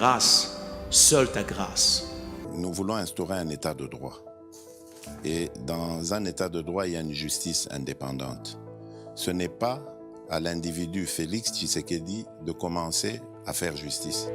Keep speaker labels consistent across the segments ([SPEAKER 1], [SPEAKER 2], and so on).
[SPEAKER 1] grâce, seule ta grâce.
[SPEAKER 2] Nous voulons instaurer un état de droit. Et dans un état de droit, il y a une justice indépendante. Ce n'est pas à l'individu Félix Tshisekedi de commencer à faire justice.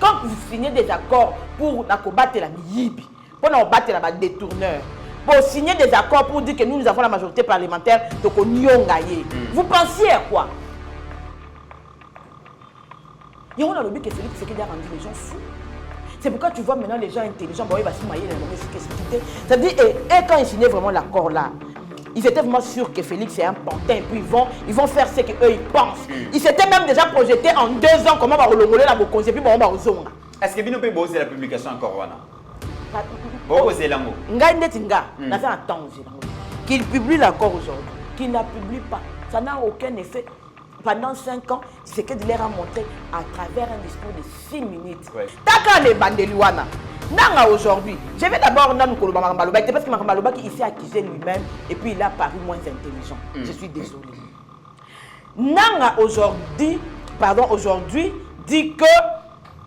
[SPEAKER 3] Quand vous signez des accords pour combattre la miyibi, pour combattre la détourneur, pour signer des accords pour dire que nous avons la majorité parlementaire, donc on y a gagné. Vous pensiez à quoi? Il y a un lobby que Félix Tshisekedi a rendu les gens fous. C'est pourquoi tu vois maintenant les gens intelligents, ils vont se mailler dans la sécurité. C'est-à-dire, et quand ils signaient vraiment l'accord là, ils étaient vraiment sûrs que Félix est un pantin et puis ils vont faire ce qu'eux ils pensent. Ils s'étaient même déjà projetés en 2 ans comment on va relongoler la Bokonzi et puis on va rezonga.
[SPEAKER 4] Est-ce que vous pouvez poser la publication encore wana? Vous posez l'amour.
[SPEAKER 3] Nga Netinga n'a fait un temps qu'il publie l'accord aujourd'hui, qu'il n'a publié pas. Ça n'a aucun effet. Pendant 5 ans, c'est que de leur a montré à travers un discours de 6 minutes. Taka les bandeliwana. Nanga aujourd'hui, je vais d'abord dans Koloba Mambaloba, parce que Mambaloba qui s'est accusé lui-même et puis il a paru moins intelligent. Je suis désolé. Nanga aujourd'hui dit que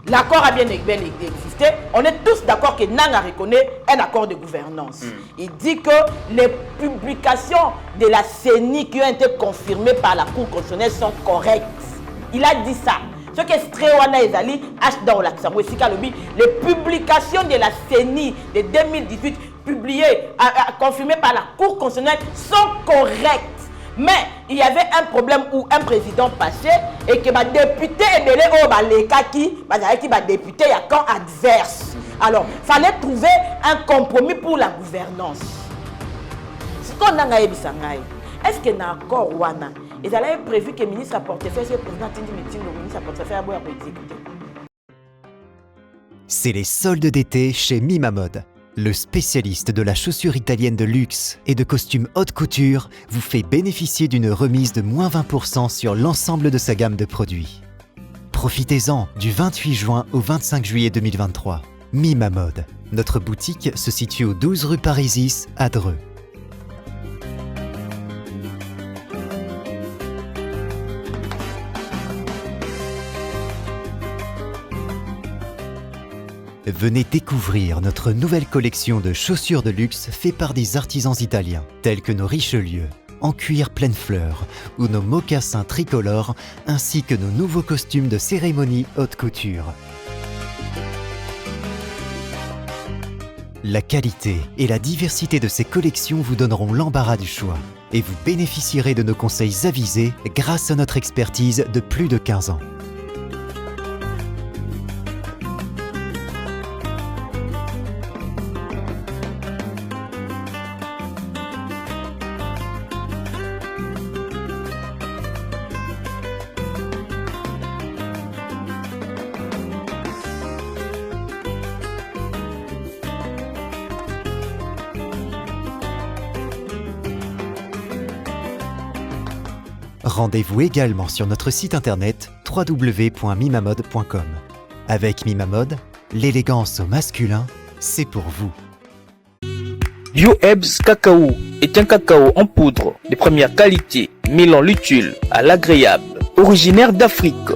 [SPEAKER 3] l'accord a bien existé. On est tous d'accord que Nanga reconnaît un accord de gouvernance. Il dit que les publications de la CENI qui ont été confirmées par la Cour constitutionnelle sont correctes. Il a dit ça. Ce que Strewana Ezali, les publications de la CENI de 2018 publiées, confirmées par la Cour constitutionnelle sont correctes. Mais il y avait un problème où un président passait et que les députés les députés à camp adverse. Alors, il fallait trouver un compromis pour la gouvernance. Ce qu'on a est-ce qu'il y a un accord wana? Ils avaient prévu que le ministre à portefeuille, le président le ministre à portefeuille a exécuté.
[SPEAKER 5] C'est les soldes d'été chez Mimamode. Le spécialiste de la chaussure italienne de luxe et de costumes haute couture vous fait bénéficier d'une remise de moins 20% sur l'ensemble de sa gamme de produits. Profitez-en du 28 juin au 25 juillet 2023. Mimamode. Notre boutique se situe au 12 rue Parisis à Dreux. Venez découvrir notre nouvelle collection de chaussures de luxe faite par des artisans italiens, tels que nos Richelieu, en cuir pleine fleur, ou nos mocassins tricolores, ainsi que nos nouveaux costumes de cérémonie haute couture. La qualité et la diversité de ces collections vous donneront l'embarras du choix, et vous bénéficierez de nos conseils avisés grâce à notre expertise de plus de 15 ans. Rendez-vous également sur notre site internet www.mimamode.com. Avec Mimamode, l'élégance au masculin, c'est pour vous.
[SPEAKER 6] BioEbs Cacao est un cacao en poudre de première qualité, mêlant l'utile à l'agréable, originaire d'Afrique.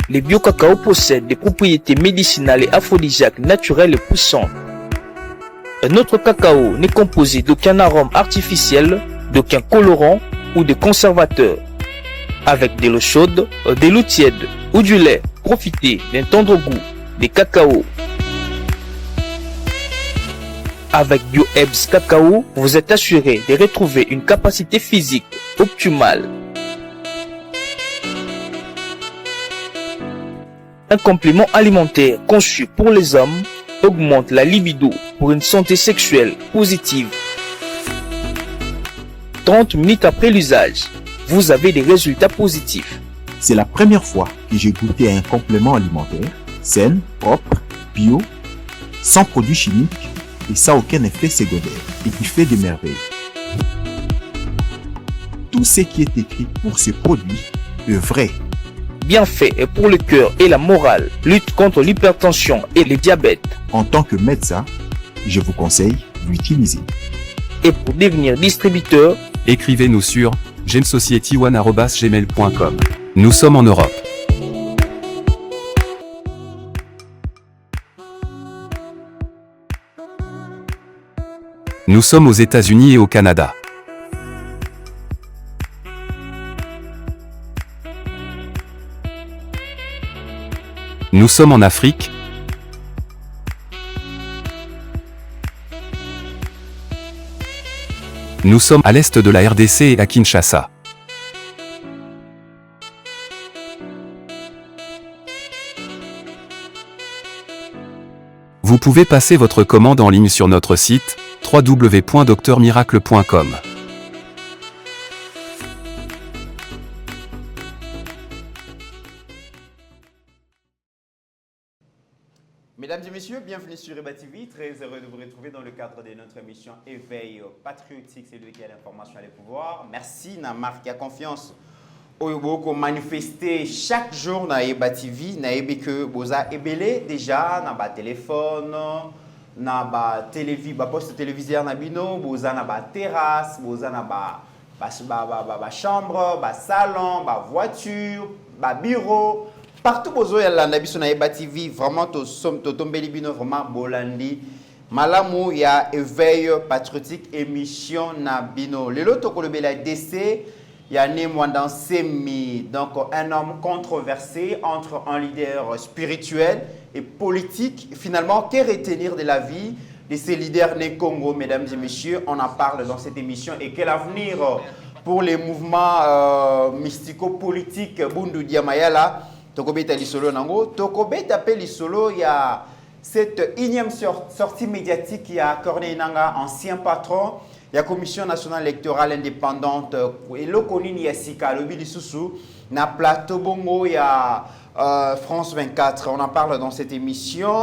[SPEAKER 6] Les bio-cacao possèdent des propriétés médicinales et aphrodisiaques naturelles et puissantes. Un autre cacao n'est composé d'aucun arôme artificiel, d'aucun colorant ou de conservateur. Avec de l'eau chaude, de l'eau tiède ou du lait, profitez d'un tendre goût de cacao. Avec BioEbs Cacao, vous êtes assuré de retrouver une capacité physique optimale. Un complément alimentaire conçu pour les hommes augmente la libido pour une santé sexuelle positive. 30 minutes après l'usage, vous avez des résultats positifs.
[SPEAKER 7] C'est la première fois que j'ai goûté à un complément alimentaire sain, propre, bio, sans produits chimiques et sans aucun effet secondaire et qui fait des merveilles. Tout ce qui est écrit pour ce produit est vrai.
[SPEAKER 6] Bien fait et pour le cœur et la morale, lutte contre l'hypertension et le diabète.
[SPEAKER 7] En tant que médecin, je vous conseille d'utiliser.
[SPEAKER 6] Et pour devenir distributeur,
[SPEAKER 8] écrivez-nous sur gemsociety1@gmail.com. Nous sommes en Europe. Nous sommes aux États-Unis et au Canada. Nous sommes en Afrique. Nous sommes à l'est de la RDC et à Kinshasa. Vous pouvez passer votre commande en ligne sur notre site www.docteurmiracle.com.
[SPEAKER 4] Mesdames et messieurs, bienvenue sur Eba TV. Très heureux de vous retrouver dans le cadre de notre émission Éveil patriotique, c'est lui qui a l'information et le pouvoir. Merci Namar qui a confiance au manifester chaque jour dans Eba TV. Naebe que boza ebele déjà na ba téléphone, na ba poste téléviseur na bino, boza na ba terrasse, boza na ba chambre, ba salon, ba voiture, ba bureau. Partout bozo ya landa biso na Eba TV, vraiment to tombeli bino vraiment bolandi. Malamu ya éveil patriotique émission na bino. Lelo to kolobela DC ya né Mwandan Semi, donc un homme controversé entre un leader spirituel et politique. Finalement, que retenir de la vie de ces leaders nés Congo, mesdames et messieurs, on en parle dans cette émission. Et quel avenir pour les mouvements mystico-politiques Bundu Diamayala. Tokobeta Lisolo Nango. Tokobeta Pe Lisolo, il y a cette énième sortie médiatique qui a accordé Nanga, ancien patron. Il y a la Commission nationale électorale indépendante. Et le Konini Yassika, le Bilisusu, na plateau Bongo, il y a France 24. On en parle dans cette émission.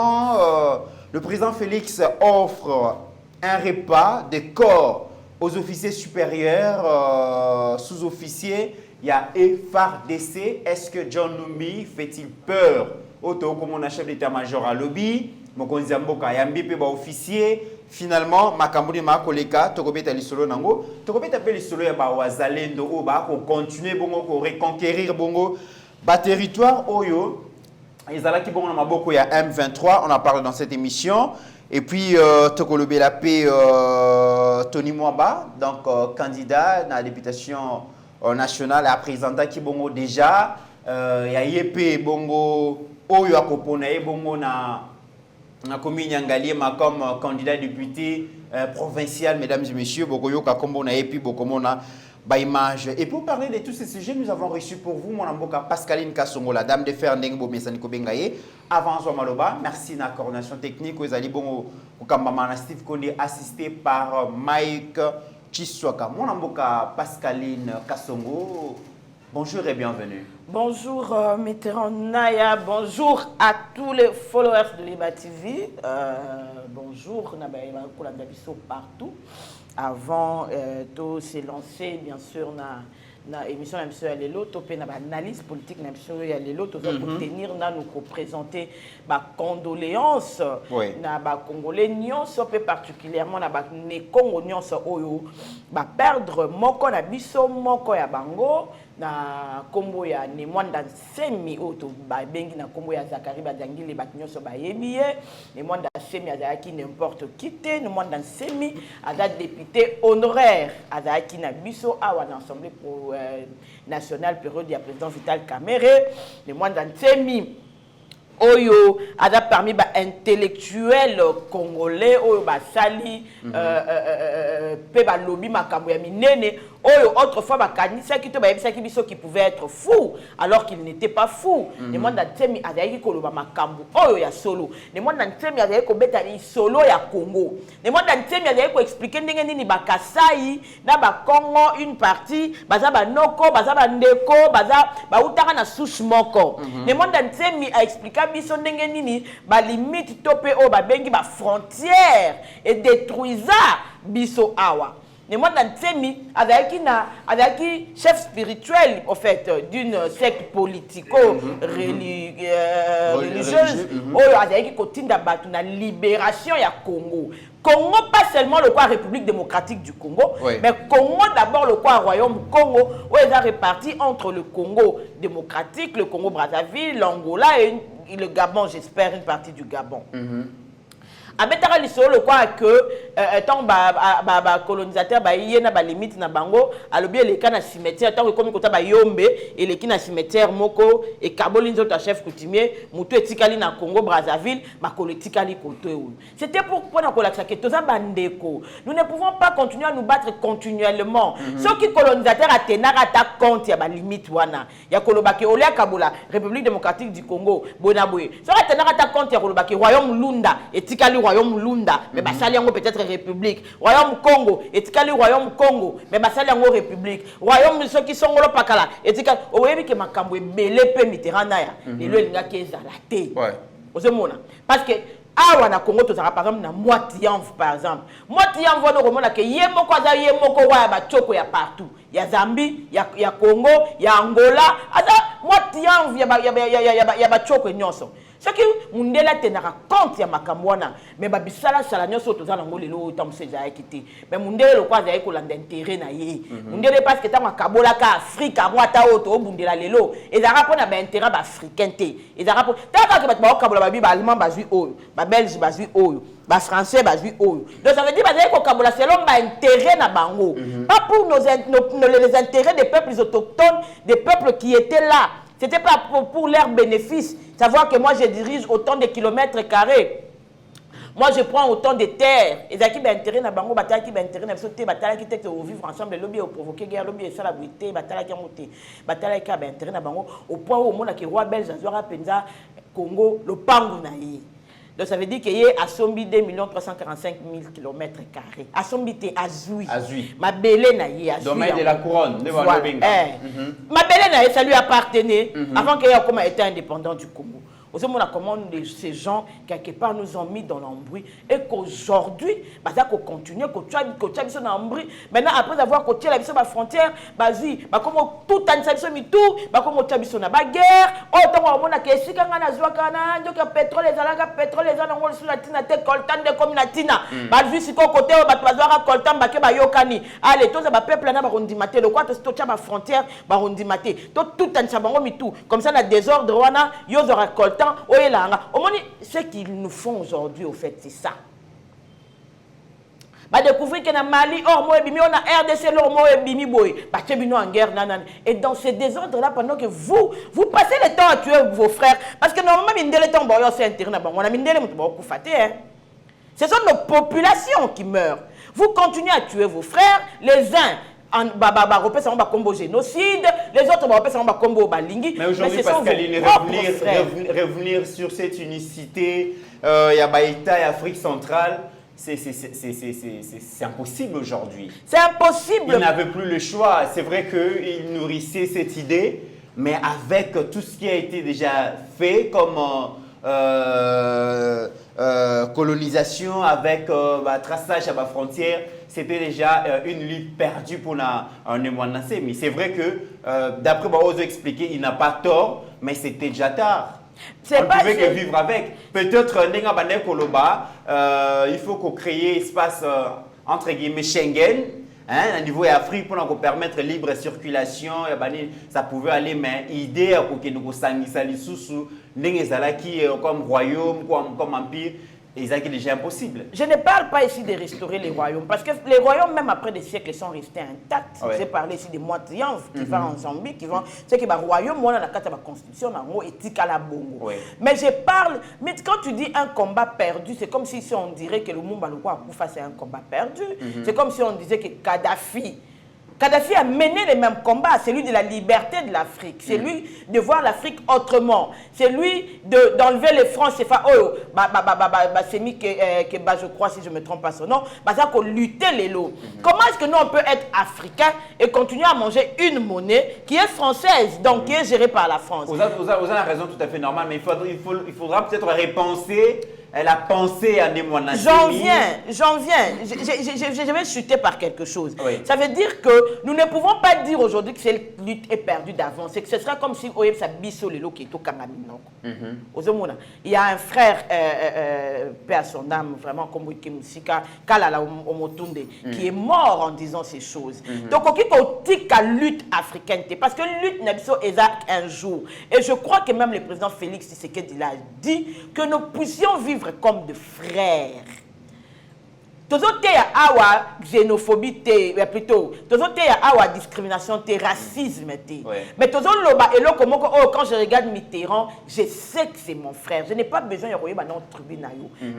[SPEAKER 4] Le président Félix offre un repas de corps aux officiers supérieurs, sous-officiers. Il y a FARDC. Est-ce que John Numbi fait-il peur au comme on a chef d'état-major à lobby? Mokonzi Mboka Yambi pe ba officier. Finalement, Makambuni Makoleka, Tokobeta Lisolo Nango, Tokobeta pe Lisolo ya ba wazalendo o ba ko continuer bongo ko reconquérir bongo ba territoire oyo. Ezalaki bongo na maboko ya M23, on en parle dans cette émission. Et puis Tokolobela pe Tony Mwamba, donc candidat à la députation national à présenter qui bongo déjà ya yepé bongo oyo akopona e bongo na commune Ngaliema comme candidat député provincial, mesdames et messieurs, bokoyo ka kombo na epi bokomona ba image. Et pour parler de tous ces sujets, nous avons reçu pour vous mon amboka Pascaline Kasongo, la dame de fer ndengbo mesani ko bengaye avant zo maloba. Merci na coordination technique aux ali bongo okambama na Steve Konde assisté par Mike Chiswaka. Mon amboka Pascaline Kasongo, bonjour et bienvenue.
[SPEAKER 3] Bonjour Mitterrand Naya, bonjour à tous les followers de l'Eba TV. Bonjour Nabaïma Kolandabiso partout. Avant de se lancer, bien sûr, na émission na biso ya lelo to pe na ba analyse politique na biso ya lelo to pour tenir na nous présenter ba condoléances na ba congolais nyonso pe particulièrement na ba ne Congo nyonso oyo ba perdre moko na biso moko ya bango na kombo ya ne Mwandan Semi oto ba bengi na kombo ya Zakari Badangile ba nyonso ba yebiye ne Mwandan Semi azaki n'importe qui te ne Mwandan Semi aza député honoraire azaki na biso awa na assemblée pour national période du président Vital Kamerhe le Mwandan Semi oyo ada parmi ba intellectuels congolais oyo ba sali pe ba lobby makambo ya minene Autrefois, c'est qui pouvait être fou, alors qu'il n'était pas fou. Les gens d'Antemi avaient Koloba Makambu, ya solo. Les gens d'Antemi avaient Kobetani solo ya Congo. Les gens d'Antemi avaient expliqué Nini Bakasai, Naba Congo, une partie, Bazaba Noko, Bazaba Ndeko, Bautara na Souche Moko. Les gens d'Antemi a expliqué Bison Nini, limite topé au Babengi, frontière et détruisa Biso Awa. Les mois d'Antemi, avec chef spirituel, en fait, d'une secte politico-religieuse, avec la libération du Congo. Congo, pas seulement le quoi République démocratique du Congo, mais Congo d'abord le quoi Royaume Congo, où il a réparti entre le Congo démocratique, le Congo Brazzaville, l'Angola et le Gabon, j'espère, une partie du Gabon. Abetara lisolo le quoi que tant colonisateur yena ba limite na bango alobi le kana cimetière tant que comme kota ba yombe et le kina cimetière moko et kabolinzo ta chef coutumier mutu etikali na Congo Brazzaville ba politikali koto. C'était pour na kolaksa que toza bandeko. Nous ne pouvons pas continuer à nous battre continuellement. Ceux qui colonisateur atenara ta compte ya ba limite wana ya kolobaki olia kabola République démocratique du Congo bonaboye. Ceux atenara ta compte ya kolobaki Royaume Lunda etikali Royaume Lunda, mais basali yango peut-être République. Royaume Congo, etikali Royaume Congo, mais basali yango République. Royaume ceux qui sont là pakala, etikali oyebi ke makambo ebele pe Mitterrand ya. Lelo elinga ke ezala te. Ozomona. Parce que awa na Congo tozara par exemple na Moitiamv par exemple. Moitiamv wana komona ke yemoko aza yemoko wa ba choko ya partout. Ya Zambie, ya Congo, ya Angola, aza Moitiamv ya ba choko nyonso. Ce qui mundela tenara compte ya makamwana mais babisala sala nyoso toza nango lelo tam seja ekité mais mundela le quoi za ekolanda intérêt na ye mundela parce que tanga kabola ka Afrique mwata oto bundela lelo ezara pona ba intérêt ba africain te ezara po taka ke ba kabola ba bi ba allemand bazui oyo ba belge bazui oyo ba français bazui oyo donc ça veut dire ba kabola selon ba intérêt na bango pas pour les intérêts des peuples autochtones des peuples qui étaient là. C'était pas pour leur bénéfice. Savoir que moi, je dirige autant de kilomètres carrés. Moi, je prends autant de terres. Et ça qui m'intéresse, na bango bataille qui m'intéresse, sauter bataille qui t'est au vivre ensemble, le lobby au provoquer guerre, lobby et ça la brité, bataille qui a monté, bataille qui a m'intéresse na bango au point où au monde qui roi belge Azora Penza Congo le pango naïe. Donc ça veut dire qu'il y a Assombi 2 345 000 km². Assombi te Azui. Ma belle naïe Azui.
[SPEAKER 4] Domaine de la couronne.
[SPEAKER 3] Ma belle naïe, ça lui appartenait avant qu'il ait été indépendant du Congo. Aussi, on a comment ces gens, quelque part, nous ont mis dans l'embrouille et qu'aujourd'hui, ça continue, qu'on tient dans l'embrouille. Maintenant, après avoir côté la frontière, comme tout un mis tout, comme on tient dans la guerre, autant on a que si quand on a zoakana, donc pétrole les alaga, pétrole les alaga, on sur la tina, coltan de comme la tina. Si côté, on va avoir coltan, ba yokani. Allez, tous les peuples là, on dit maté, le quoi, tout la frontière, on dit maté. Tout un sabango mis tout. Comme ça, on a désordre, on a, yo aura coltan. Ce qu'ils nous font aujourd'hui, au fait, c'est ça. Bah découvrir que dans Mali, on a RDC, on en guerre, et dans ces désordres-là, pendant que vous passez le temps à tuer vos frères, parce que normalement, le temps, c'est intérêt, on a ce sont nos populations qui meurent. Vous continuez à tuer vos frères, les uns. Génocide, les autres balingi.
[SPEAKER 4] Mais aujourd'hui, Pascaline, revenir sur cette unicité, il y a Baïta et Afrique centrale, c'est impossible aujourd'hui.
[SPEAKER 3] C'est impossible.
[SPEAKER 4] Ils n'avaient plus le choix. C'est vrai qu'ils nourrissaient cette idée, mais avec tout ce qui a été déjà fait comme colonisation, avec traçage à la frontière, c'était déjà une lutte perdue pour un émoinancé. Mais c'est vrai que, d'après Baozo expliqué, il n'a pas tort, mais c'était déjà tard. On ne pouvait que vivre avec. Peut-être, il faut qu'on crée espace, entre guillemets, Schengen, à niveau Afrique, pour nous permettre libre circulation, ça pouvait aller, mais l'idée pour que nous sanguissons comme royaume, comme empire, c'est déjà impossible.
[SPEAKER 3] Je ne parle pas ici de restaurer les royaumes, parce que les royaumes, même après des siècles, sont restés intacts. J'ai parlé ici des Moitiamv qui vont en Zambie, qui vont. C'est que les royaumes, moi, dans la carte de la constitution, on a éthique à la bongo. Mais je parle, mais quand tu dis un combat perdu, c'est comme si on dirait que le Mumba Koufa, c'est un combat perdu. C'est comme si on disait que Kadhafi Kadhafi a mené les mêmes combats. C'est lui de la liberté de l'Afrique. C'est lui de voir l'Afrique autrement. C'est lui d'enlever les francs CFA. C'est mis que je crois, si je ne me trompe pas son nom, ça pour lutter les lots. Comment est-ce que nous, on peut être africain et continuer à manger une monnaie qui est française, donc qui est gérée par la France?
[SPEAKER 4] Vous avez raison tout à fait normale, mais il faudra peut-être repenser la pensée à des mois.
[SPEAKER 3] J'en viens. Je vais chuter par quelque chose.
[SPEAKER 4] Oui.
[SPEAKER 3] Ça veut dire que nous ne pouvons pas dire aujourd'hui que cette lutte est perdue d'avance. C'est que ce sera comme si ça biso le qui est au Kangami. Il y a un frère, paix à son âme, vraiment comme Wikimusika, Kalala Omotunde, qui est mort en disant ces choses. Donc, on dit qu'à lutte africaine, parce que lutte n'est pas exact un jour. Et je crois que même le président Félix Tshisekedi a dit que nous puissions vivre comme de frères. Tozote ya awa xénophobie plutôt tozote ya awa discrimination racisme mais tozo loba eloko moko quand je regarde Mitterrand, je sais que c'est mon frère. Je n'ai pas besoin de regarder dans tribune.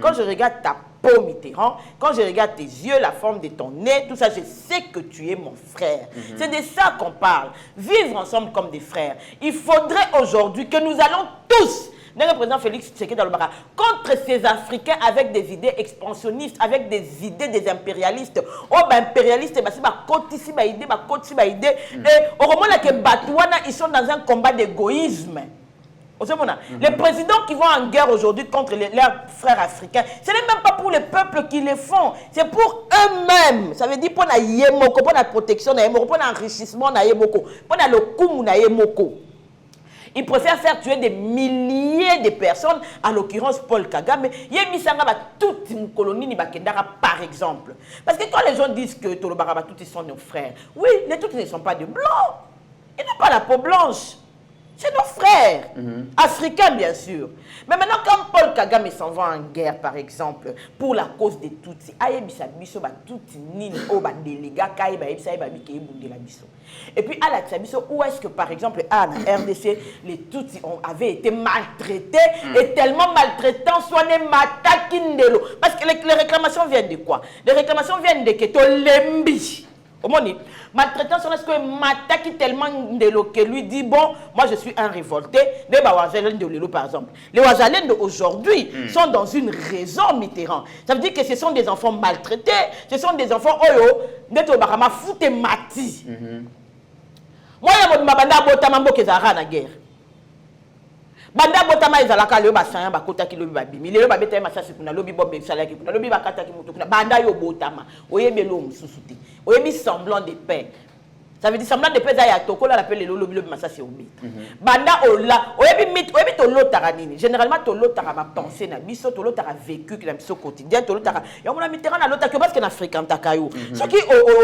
[SPEAKER 3] Quand je regarde ta peau Mitterrand, quand je regarde tes yeux, la forme de ton nez, tout ça, je sais que tu es mon frère. C'est de ça qu'on parle. Vivre ensemble comme des frères. Il faudrait aujourd'hui que nous allons tous, le président Félix Tshisekedi contre ces Africains avec des idées expansionnistes, avec des idées des impérialistes. Impérialistes, et au moment où ils sont dans un combat d'égoïsme. Les présidents qui vont en guerre aujourd'hui contre leurs frères africains, ce n'est même pas pour les peuples qui les font, c'est pour eux-mêmes. Ça veut dire pour la protection, pour l'enrichissement, pour le coût. Ils préfèrent faire tuer des milliers de personnes, en l'occurrence Paul Kagame. Toute une colonie par exemple. Parce que quand les gens disent que Tolobaraba, tous sont nos frères, oui, les tous ne sont pas de blancs. Ils n'ont pas la peau blanche. C'est nos frères, africains bien sûr. Mais maintenant, quand Paul Kagame s'en va en guerre, par exemple, pour la cause des Tutsis, et puis à la Tsabiso, où est-ce que, par exemple, à la RDC, les Tutsis avaient été maltraités et tellement maltraitants, soit les matakindelo. Parce que les réclamations viennent de quoi? Les réclamations viennent de Keto Lembi. Maltraitant, c'est ce que Mataki tellement que lui dit bon, moi je suis un révolté. Les Wazalènes de Lelo par exemple. Les Wazalènes d'aujourd'hui sont dans une raison Mitterrand. Ça veut dire que ce sont des enfants maltraités, ce sont des enfants oyo, neto barama foute mati. Moi, je suis banda botama kezara na guerre. Banda botama ezalaka le basanya bakota ki lobi babimi. Le babeta masasi kuna lobi bobe salaki kuna lobi bakata ki mutu kuna banda yo botama. Oyebelo mususuti. Oyebi semblant de paix. Ça veut dire semblant de paix ya toko la appelle le lobi masasi obi. Banda ola oyebi to lotara nini. Généralement to lotara ma pensée na biso to lotara vécu que na biso quotidien to lotara. Ya mona Mitterrand na lotaka parce que na fréquente kayo. Ce qui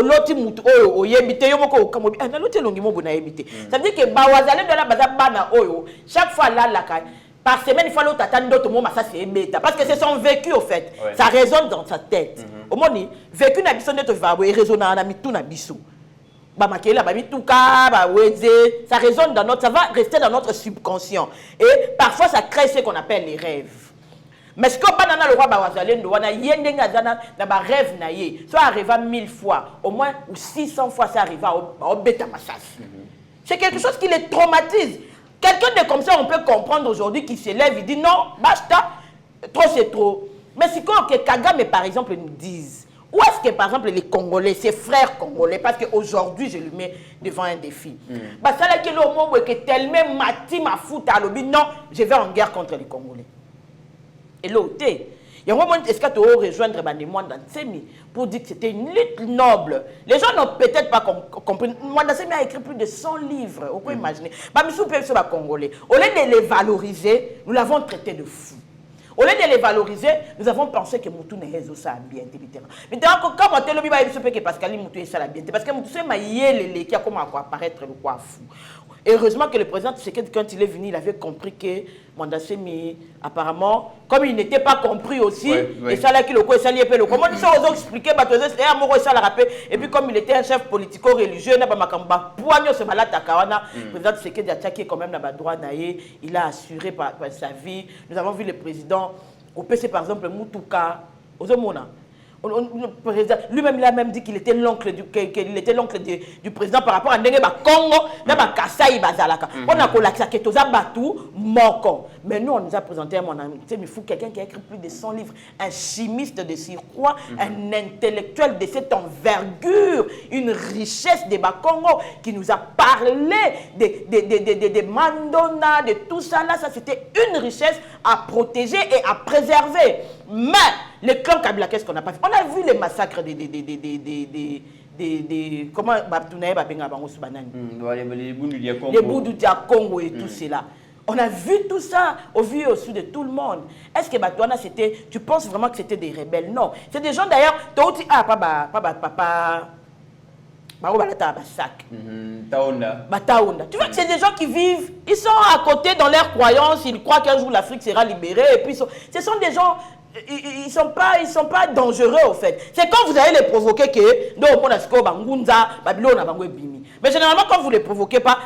[SPEAKER 3] loti mutu oyebi te yo moko kamobi na loti longi mo bona yebite. Ça veut dire que bawazale de la bazaba na oyo chaque fois là la kai par semaine il faut l'autre attendre d'autres moments ça c'est bêta parce que c'est son vécu au fait. Ça résonne dans sa tête. Au moni vécu na biso neto va résonner na mitu na biso. Ça résonne dans notre, ça va rester dans notre subconscient. Et parfois, ça crée ce qu'on appelle les rêves. Mais ce qu'on a le roi Bawazalène, on a rêve naïe. Soit arrive 1000 fois, au moins ou 600 fois, ça arrive au bêta massas. C'est quelque chose qui les traumatise. Quelqu'un de comme ça, on peut comprendre aujourd'hui qui se lève, il dit non, basta, trop c'est trop. Mais c'est quand que Kagame, par exemple, nous disent. Où est-ce que, par exemple, les Congolais, ses frères congolais, parce qu'aujourd'hui, je lui mets devant un défi. Bah, ça, là, que le moment où il est tellement mati ma fout à l'objet, non, je vais en guerre contre les Congolais. Et l'autre, il y a un moment où est-ce que tu vas rejoindre Mwandansemi pour dire que c'était une lutte noble. Les gens n'ont peut-être pas compris. Mwandansemi a écrit plus de 100 livres. Vous pouvez imaginer. Bah, mais si vous pouvez sur les Congolais, au lieu de les valoriser, nous l'avons traité de fou. Au lieu de les valoriser, nous avons pensé que Moutou n'est pas ça bien. Mais quand on a dit que Pascal Moutou est ça bien, parce que Moutou c'est maillé qui a commencé à apparaître le quoi fou. Et heureusement que le président Tshisekedi, quand il est venu, il avait compris que Mwandansemi, apparemment, comme il n'était pas compris aussi, et ça là qui le quoi, ça lui est le comment ça osons expliquer, et puis comme il était un chef politico-religieux, il a le président Tshisekedi a attaqué quand même la droit naïe, il a assuré par sa vie. Nous avons vu le président au PC par exemple Moutouka, aux Omona. Lui-même, il a même dit qu'il était l'oncle du président par rapport à Ndenge Congo, même à Kassai Bazalaka. On a collacé que Toza Batou, Moko. Mais nous, on nous a présenté un ami. Il faut quelqu'un qui a écrit plus de 100 livres, un chimiste de surcroît, un intellectuel de cette envergure, une richesse des Bakongo qui nous a parlé des Mandona, de tout ça. Là, ça c'était une richesse à protéger et à préserver. Mais le clan Kabila, qu'est-ce qu'on n'a pas fait? On a vu les massacres comment les Boudou Dia Congo et tout cela. On a vu tout ça au vu et au su de tout le monde. Est-ce que Batouana, c'était... Tu penses vraiment que c'était des rebelles? Non. C'est des gens d'ailleurs... Tu vois que c'est des gens qui vivent, ils sont à côté dans leurs croyances, ils croient qu'un jour l'Afrique sera libérée. Et puis ce sont des gens... Ils sont pas dangereux au fait. C'est quand vous allez les provoquer que mais généralement quand vous les provoquez pas,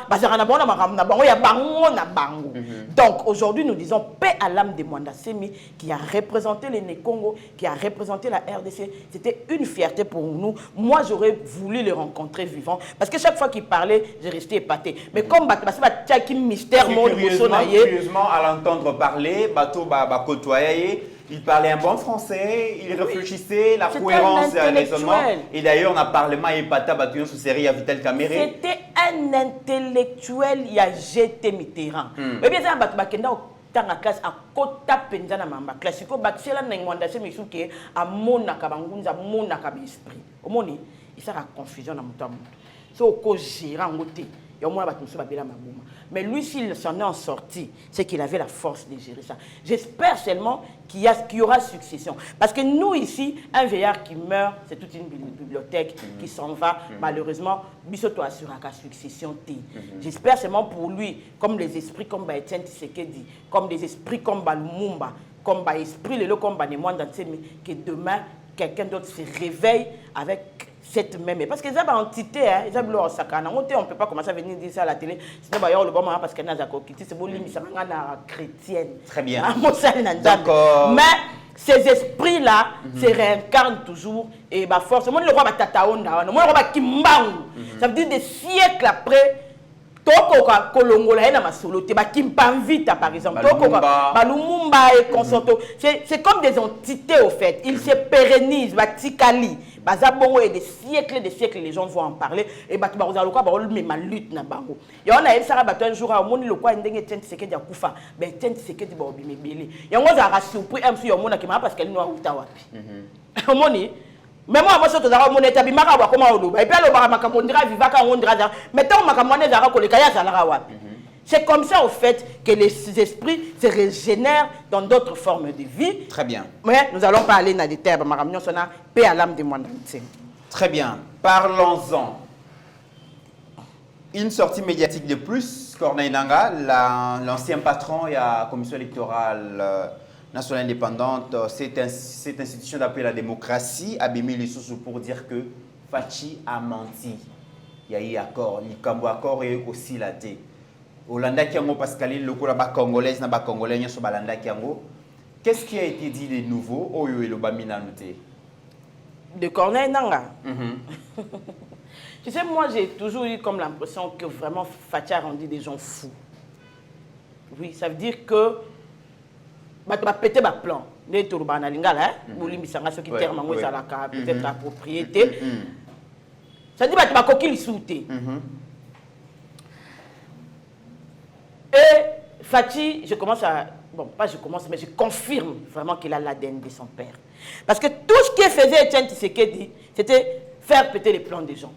[SPEAKER 3] donc aujourd'hui nous disons paix à l'âme de Mwanda Semi qui a représenté les Congo, qui a représenté la RDC. C'était une fierté pour nous. Moi j'aurais voulu les rencontrer vivants parce que chaque fois qu'il parlait, j'ai resté épaté. Mais comme mystère
[SPEAKER 4] curieusement à l'entendre parler, il parlait un bon français, il réfléchissait, la cohérence et le raisonnement. Et d'ailleurs, on a parlement et Pata Batouillon sous série à Vital Caméré.
[SPEAKER 3] C'était un intellectuel, il a jeté Mitterrand. Mais bien ça, Bakenda dans la classe à Kota Penzana Mamba. Classico, Baxela Nengwanda, c'est Missou qui est à Monaka Bangunza, Monaka Esprit. Au moni, il sert à confusion dans mon temps. C'est au co gérant côté. Mais lui, s'il s'en est en sorti, c'est qu'il avait la force de gérer ça. J'espère seulement qu'il y aura succession. Parce que nous, ici, un vieillard qui meurt, c'est toute une bibliothèque qui s'en va. Malheureusement, Bissoto assure la succession. J'espère seulement pour lui, comme les esprits comme Etienne Tshisekedi, comme des esprits comme Lumumba, comme l'esprit, comme Mwanda Nsemi, que demain, quelqu'un d'autre se réveille avec cette même. Parce que les entité, ils ont leur sakana. On ne peut pas commencer à venir dire ça à la télé. Sinon, il y a le bon parce qu'il y a des c'est bon, chrétienne.
[SPEAKER 4] Très bien.
[SPEAKER 3] D'accord. Mais ces esprits-là se réincarnent toujours. Et forcément, le roi Batataonda, le roi Kimbangu. Ça veut dire des siècles après. Toko Kolongola na masolote ba Kimpanvita par exemple Toko Lumumba et consorto c'est comme des entités au fait, ils se pérennisent ba Tikali bazabongo et des siècles les gens vont en parler et ba bazaloka ba même ma lutte na bango ya on a ça ba un jour au monde le quoi ndenge Etienne Tshisekedi akufa ben Etienne Tshisekedi ba obimebele ya ngo za surpris MC yo mona kima parce qu'elle no uta wapi omoni. Mais moi, je suis tout à l'heure, je suis c'est comme ça, au fait, que les esprits se régénèrent dans d'autres formes de vie.
[SPEAKER 4] Très bien.
[SPEAKER 3] Mais nous allons parler dans des termes. Paix à l'âme de Mwanda.
[SPEAKER 4] Très bien. Parlons-en. Une sortie médiatique de plus, Corneille Nangaa, l'ancien patron de la commission électorale nationale indépendante, cette institution d'appui à la démocratie a bémi les sources pour dire que Fachi a menti. Il y a eu accord, il y a eu accord et aussi la thé. Olanda Kiango Pascaline, le Koulaba congolaise, n'a pas congolais, n'y a pas Olanda Kiango. Qu'est-ce qui a été dit de nouveau au Yobamina noté
[SPEAKER 3] de Corneille Nangaa. Tu sais, moi j'ai toujours eu comme l'impression que vraiment Fachi a rendu des gens fous. Oui, ça veut dire que tu vas péter ma plan. Les tourbans à l'ingala, qui terme peut-être la propriété. Ça dit que tu vas coquiller sauter. Et Fachi, je commence à... Bon, pas je commence, mais je confirme vraiment qu'il a l'ADN de son père. Parce que tout ce qui faisait Etienne Tshisekedi, c'était faire péter les plans des gens.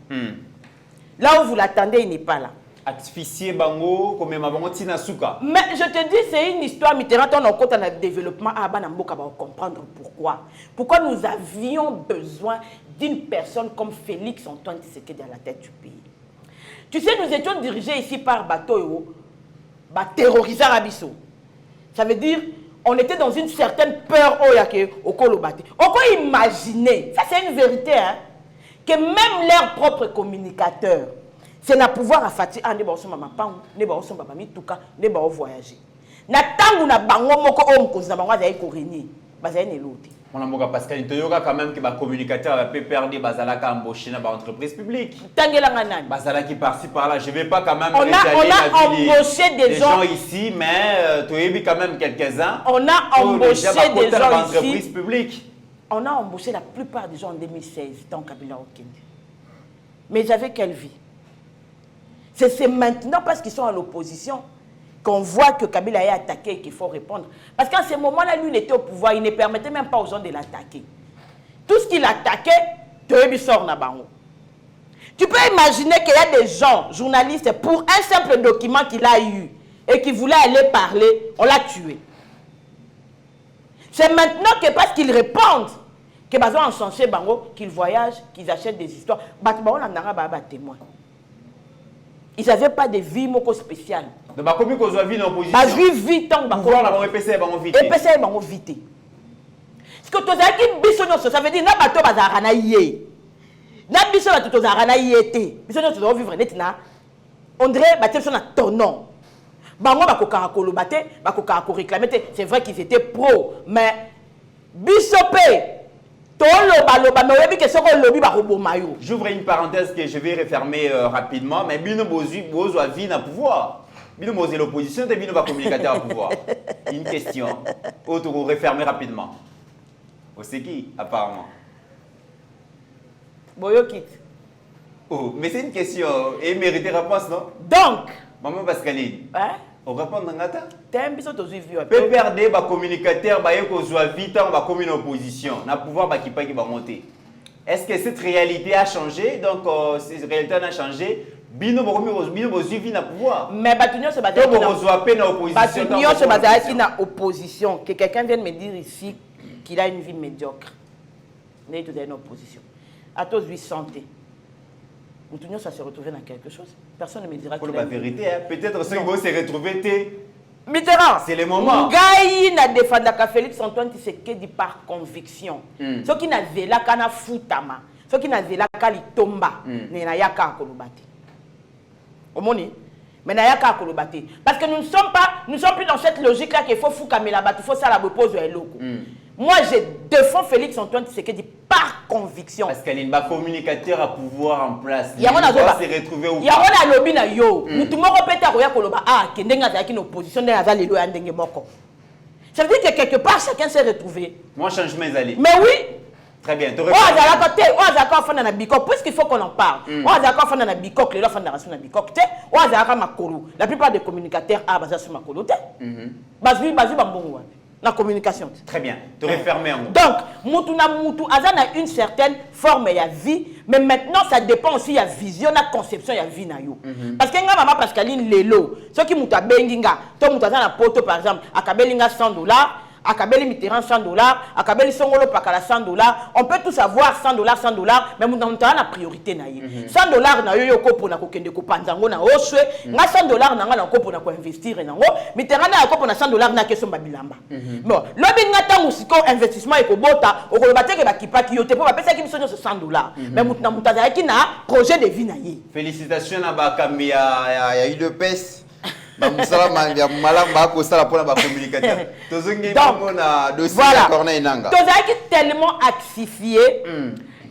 [SPEAKER 3] Là où vous l'attendez, il n'est pas là.
[SPEAKER 4] Artificier bango comme bango tina suka.
[SPEAKER 3] Mais je te dis, c'est une histoire Mitterrand, on a compte le développement à Banamboka va comprendre pourquoi. Pourquoi nous avions besoin d'une personne comme Félix Antoine Tshisekedi à la tête du pays. Tu sais, nous étions dirigés ici par Batoyo, terrorisé Rabisso. Ça veut dire, on était dans une certaine peur au Kolobati. On peut imaginer, ça c'est une vérité, hein, que même leurs propres communicateurs, c'est un pouvoir à Fachi ne ba osoma mapangu ne ba osoma ba mituka ne ba voyager na tangu na bango moko o mkozi na bango azai ko régner bazai ne lote
[SPEAKER 4] On a beaucoup Pascal, il y a quand même que les communicateurs peut perdre des bazalaka embauchés dans l'entreprise publique. Bazalaki par-ci par-là, je ne vais pas quand même
[SPEAKER 3] on a embauché des
[SPEAKER 4] gens ici, mais tu as vu quand même quelques-uns.
[SPEAKER 3] On a embauché des gens
[SPEAKER 4] ici. Publique.
[SPEAKER 3] On a embauché la plupart des gens en 2016 dans Kabila Okende. Mais ils avaient quelle vie? C'est maintenant parce qu'ils sont à l'opposition qu'on voit que Kabila est attaqué et qu'il faut répondre. Parce qu'à ce moment-là, lui, il était au pouvoir, il ne permettait même pas aux gens de l'attaquer. Tout ce qu'il attaquait, tu sort Nabango. Tu peux imaginer qu'il y a des gens, journalistes, pour un simple document qu'il a eu et qui voulait aller parler, on l'a tué. C'est maintenant que parce qu'ils répondent, que les gens ont encensé Bango, qu'ils voyagent, qu'ils achètent des histoires. Témoin. Ils n'avaient pas de vie spéciale.
[SPEAKER 4] Donc, comment vous avez vu dans l'opposition?
[SPEAKER 3] Vite,
[SPEAKER 4] pouvoir la EPC est vite.
[SPEAKER 3] EPC est vite. Ce que tu as dit, ça veut dire que tu as dit que tu as vivre on dirait que tu as ton nom. C'est vrai qu'ils étaient pro, mais Bissopé.
[SPEAKER 4] J'ouvre une parenthèse que je vais refermer rapidement, mais Bino Bozo a vie dans pouvoir. Bino Bozo est l'opposition, et Bino va communicateur à pouvoir. Une question. Autre refermer rapidement. C'est qui, apparemment?
[SPEAKER 3] Boyokit.
[SPEAKER 4] Oh, mais c'est une question et mérite réponse, non?
[SPEAKER 3] Donc,
[SPEAKER 4] Maman Pascaline.
[SPEAKER 3] Hein?
[SPEAKER 4] On répond dans la tête.
[SPEAKER 3] Peut
[SPEAKER 4] perdre des communicateurs, vite en opposition. On a pouvoir qui va monter. Est-ce que cette réalité a changé? Donc, cette réalité a changé. Bino vit na pouvoir.
[SPEAKER 3] Mais Batunio se basé na opposition. Que quelqu'un vienne me dire ici qu'il a une vie médiocre. Il est une opposition. À tous 8 santé. Batunio, ça s'est retrouvé dans quelque chose. Personne ne me dira que
[SPEAKER 4] c'est la vérité. Hein. Peut-être ceux qui vont se retrouver.
[SPEAKER 3] Mitterrand,
[SPEAKER 4] c'est le moment.
[SPEAKER 3] Ngai na défendaka Félix Antoine Tshisekedi par conviction. Ceux qui n'a vela kana futama, ceux qui n'a vela kalitomba, ne na yaka kolobati. Omoni, mais na yaka kolobati. Parce que nous ne sommes plus dans cette logique là qu'il faut foukamela batu, il faut ça la repose de eloko. Moi, je défends Félix Antoine Tshisekedi par conviction.
[SPEAKER 4] Parce qu'il y a un communicateur à pouvoir en place.
[SPEAKER 3] Il y a un
[SPEAKER 4] retrouver ou
[SPEAKER 3] pas. Il y a un lobby na yo. Nous tout le monde répète à Roya Koloba. Ah, qui n'est pas une opposition dans la loi Andenge Moko. Ça veut dire que quelque part, chacun s'est retrouvé.
[SPEAKER 4] Moi, change mes alliés.
[SPEAKER 3] Mais oui.
[SPEAKER 4] Très bien.
[SPEAKER 3] Puisqu'il faut qu'on en parle. La plupart des communicateurs ont basé sur ma colote. La communication.
[SPEAKER 4] Très bien. Tu refermes en gros.
[SPEAKER 3] Donc, Moutou a une certaine forme de vie, mais maintenant, ça dépend aussi de la vision, de la conception de la vie. Parce que maman Pascaline Lelo, ceux qui mouta benginga, toi mouta na poto par exemple, à Kabelinga $100, à Kabeli Mitterrand $100, à Kabeli Songolo Pakala $100, on peut tous avoir $100, mais mouta na priorité na ye. $100 na yo ko na kokende ko panzango na oswe, nga $100 na nga na ko na ko investir na ngo, Mitterrand na ko na $100 na keso babilamba. Bon, lobi nga tangu siko investissement eko bota, okoloba teke ba kipaki yo te po ba pesa ki biso $100, mais mouta za ki na projet de vie na ye.
[SPEAKER 4] Félicitations à Bakambi, il y a eu de peste. Donc, voilà.
[SPEAKER 3] Tu es tellement axifié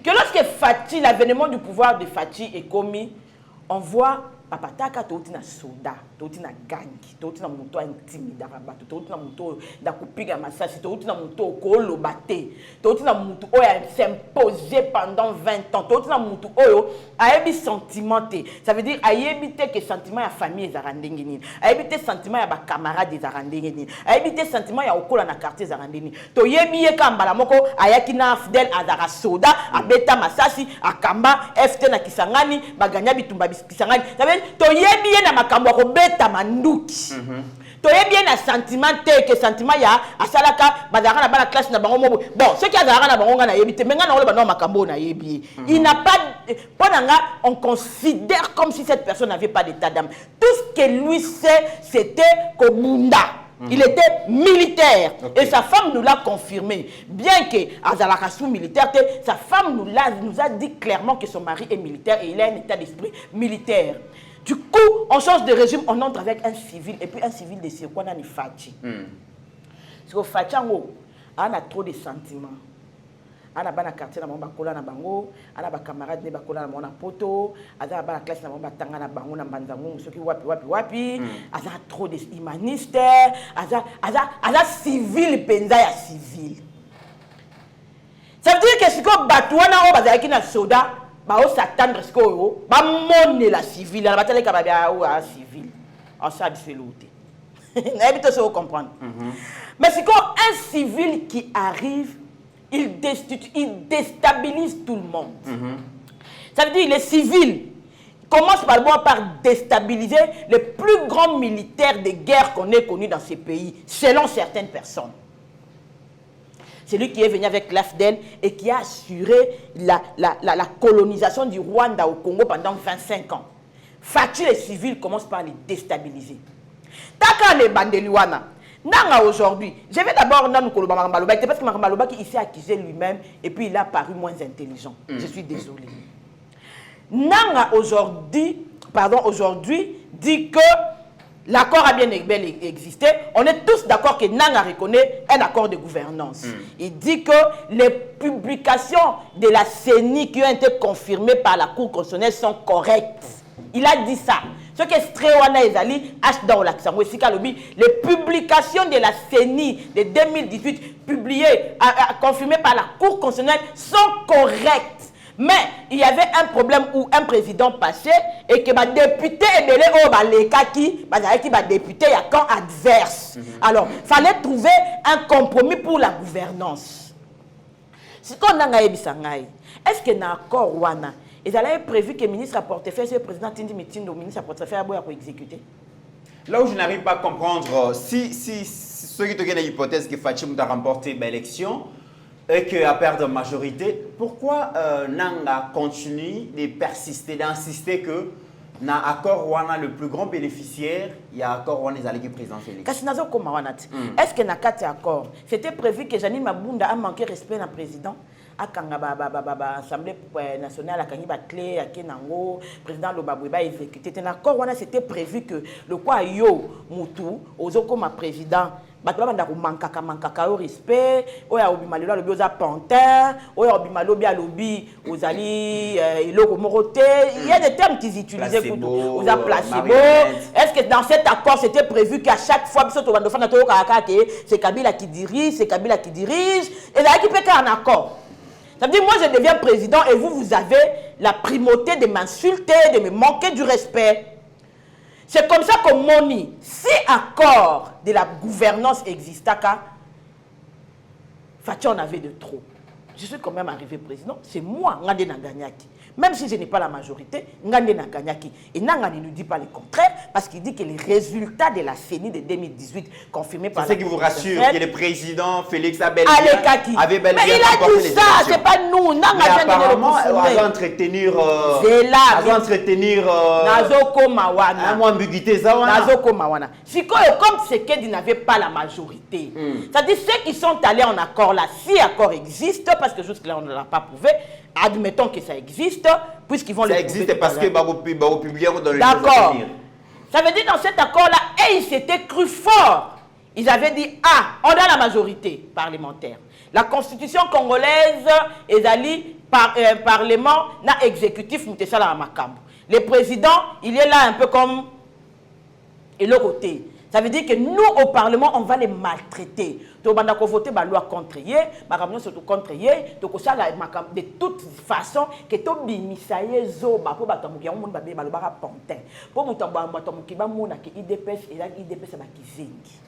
[SPEAKER 3] que lorsque Fati, l'avènement du pouvoir de Fati est commis, on voit Papa Taka, tu es un soldat, tu es un gang, tu es un moto intimidé, tu es un moto d'akupiga masasi, tu es un moto kolobaté, tu es un moto qui s'imposé pendant 20 ans, tu es un moto qui a eu sentimenté. Ça veut dire qu'il que sentiment de famille est arrangé, a évité sentiment de camarades est arrangé, a évité sentiment de okola na quartier arrangé. Tu es bien kambala moko ayakina fidèle azara soda, abeta masasi, akamba, FT na kisangani, baganya bitumba kisangani. Toyebi na makambo ko beta manduki. Toyebi na sentiment que sentiment ya asalaka bazaka na bana classe na bango mobo. Bon, ce qui azaka na bango na yebite menga na ole bana makambo na yebi. Il n'a pas pendant on considère comme si cette personne n'avait pas d'état d'âme. Tout ce que lui sait, c'était Kobunda. Il était militaire et sa femme nous l'a confirmé. Bien que Azalaka sous militaire, sa femme nous a dit clairement que son mari est militaire et il a un état d'esprit militaire. Du coup, on change de régime, on entre avec un civil et puis un civil de Sirkwana ni Fachi. Parce que Fachi, On a trop de sentiments. On a un quartier dans mon bakola na bango, on a des camarades ne bakola na mon poto, on a la classe na mon batanga na bango na banzango, ceux qui wapi, on a trop de humanistes, on a civil penza ya civil. Ça veut dire que si ko batouana o bazaki na soda, ba o s'attendre ce ko ba monner la civile, la bataille ka ba bia o civil. On ça absoluté. N'habite ça comprendre. Mais c'est quand un civil qui arrive, il déstabilise tout le monde. Ça veut dire les civils commencent par déstabiliser les plus grands militaires de guerre qu'on ait connus dans ces pays, selon certaines personnes. C'est lui qui est venu avec l'AFDEL et qui a assuré la colonisation du Rwanda au Congo pendant 25 ans. Fatu les civils commencent par les déstabiliser. Taka les bandeliwana. Nanga aujourd'hui, je vais d'abord nous Koloba Marambaloba, parce que Marambaloba qui s'est accusé lui-même et puis il a paru moins intelligent. Je suis désolé. Nanga aujourd'hui dit que l'accord a bien existé. On est tous d'accord que Nanga reconnaît un accord de gouvernance. Il dit que les publications de la CENI qui ont été confirmées par la Cour constitutionnelle sont correctes. Il a dit ça. Ce qui est Stréwana Ezali, les publications de la CENI de 2018 publiées, confirmées par la Cour constitutionnelle sont correctes. Mais il y avait un problème où un président passait et que les députés les députés il y a camp adverse. Alors, il fallait trouver un compromis pour la gouvernance. C'est qu'on a est-ce que dans l'accord Wana, ils avaient prévu que le ministre à portefeuille, le président Tindi Mitindo, le ministre à portefeuille, a exécuté.
[SPEAKER 4] Là où je n'arrive pas à comprendre, si ceux qui ont l'hypothèse que Fatim a remporté l'élection et qu'il a perdu la majorité, pourquoi Nanga continue de persister, d'insister que dans l'accord Wana, le plus grand bénéficiaire, il y a l'accord Wana des alliés présidentiels. Est-ce que dans l'accord, c'était prévu que Janine Mabunda a manqué respect à président? L'Assemblée nationale a gagné la clé, le président Lobabouba a exécuté. C'était prévu que le quoi yo Moutou, comme président, manquaka au respect, oya obimalo lobi oza pantin, oya obimalo bia lobi ozali iloko moroté. Il y a des termes qu'ils utilisaient pour oza placebo. Est-ce que dans cet accord c'était prévu qu'à chaque fois c'est Kabila qui dirige, et là qui peut faire un accord? Ça veut dire, moi je deviens président et vous avez la primauté de m'insulter, de me manquer du respect. C'est comme ça que Moni, si accord de la gouvernance existait, Fatia en avait de trop. Je suis quand même arrivé président, c'est moi, Ngande Nanganyaki. Même si je n'ai pas la majorité, Ngande Nanganyaki. Et Nangani ne nous dit pas le contraire, parce qu'il dit que les résultats de la CENI de 2018, confirmés par la... C'est ce qui vous rassure, que le président Félix Abel avait bel
[SPEAKER 3] mais il a dit ça, c'est pas nous.
[SPEAKER 4] Mais apparemment, on va entretenir...
[SPEAKER 3] Nazoko Mawana.
[SPEAKER 4] Un ambiguïté, ça,
[SPEAKER 3] Nazoko Mawana. Comme c'est qu'il n'avait pas la majorité. C'est-à-dire, ceux qui sont allés en accord là, si accord existe, parce que jusque-là, on ne l'a pas prouvé, admettons que ça existe, puisqu'ils vont le prouver. Ça existe parce que vous publiez dans le d'accord. Ça veut dire dans cet accord-là, et ils s'étaient cru fort. Ils avaient dit, on a la majorité parlementaire. La constitution congolaise, parlement, n'a exécutif, Moutessala Makambo. Le président, il est là un peu comme l'autre côté. Ça veut dire que nous, au Parlement, on va les maltraiter. On va voter la loi contre eux, surtout contre eux, de toute façon, que tu bimisaye zoba pour batamuki on ba ba ba pontin. Pour mutambo batamuki ba mona que IDPS et la IDPS ba kizengi.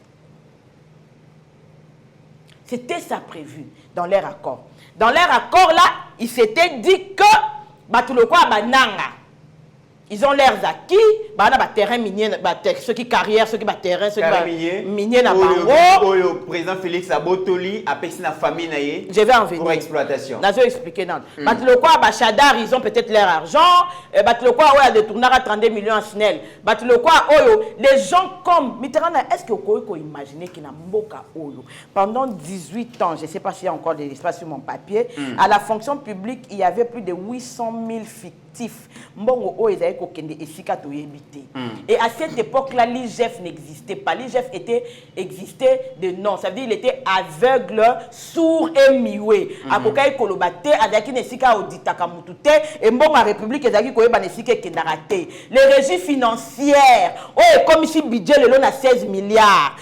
[SPEAKER 3] C'était ça prévu dans leur accord. Dans leur accord là, il s'était dit que batuloko bananga. Ils ont leurs acquis, terrain minier, ceux qui carrière, ceux qui terrain, ceux qui minier na bango.
[SPEAKER 4] Le président Félix Abotoli a payé sa famille
[SPEAKER 3] je vais en venir.
[SPEAKER 4] Pour exploitation.
[SPEAKER 3] Je vais expliquer. Chadar, ils ont peut-être leur argent. Il a détourné à 32 millions en SNEL. Les gens comme Mitterrand, est-ce que vous pouvez imaginer qu'il y a Mboka Oyo pendant 18 ans, je ne sais pas s'il y a encore de l'espace sur mon papier, à la fonction publique, il y avait plus de 800 000 fictifs. Mbongo Oyo kokende esika toyebi été. Et à cette époque-là, l'IGF n'existait pas. L'IGF existait de nom. Ça veut dire qu'il était aveugle, sourd et muet. À Kokaï Kolobate, Adaki Nesika Oditaka Mutute, et bon, la République, Ezaki Koyeba Nesika Kendarate. Les régies financières, comme ici, budget, le long à 16 milliards.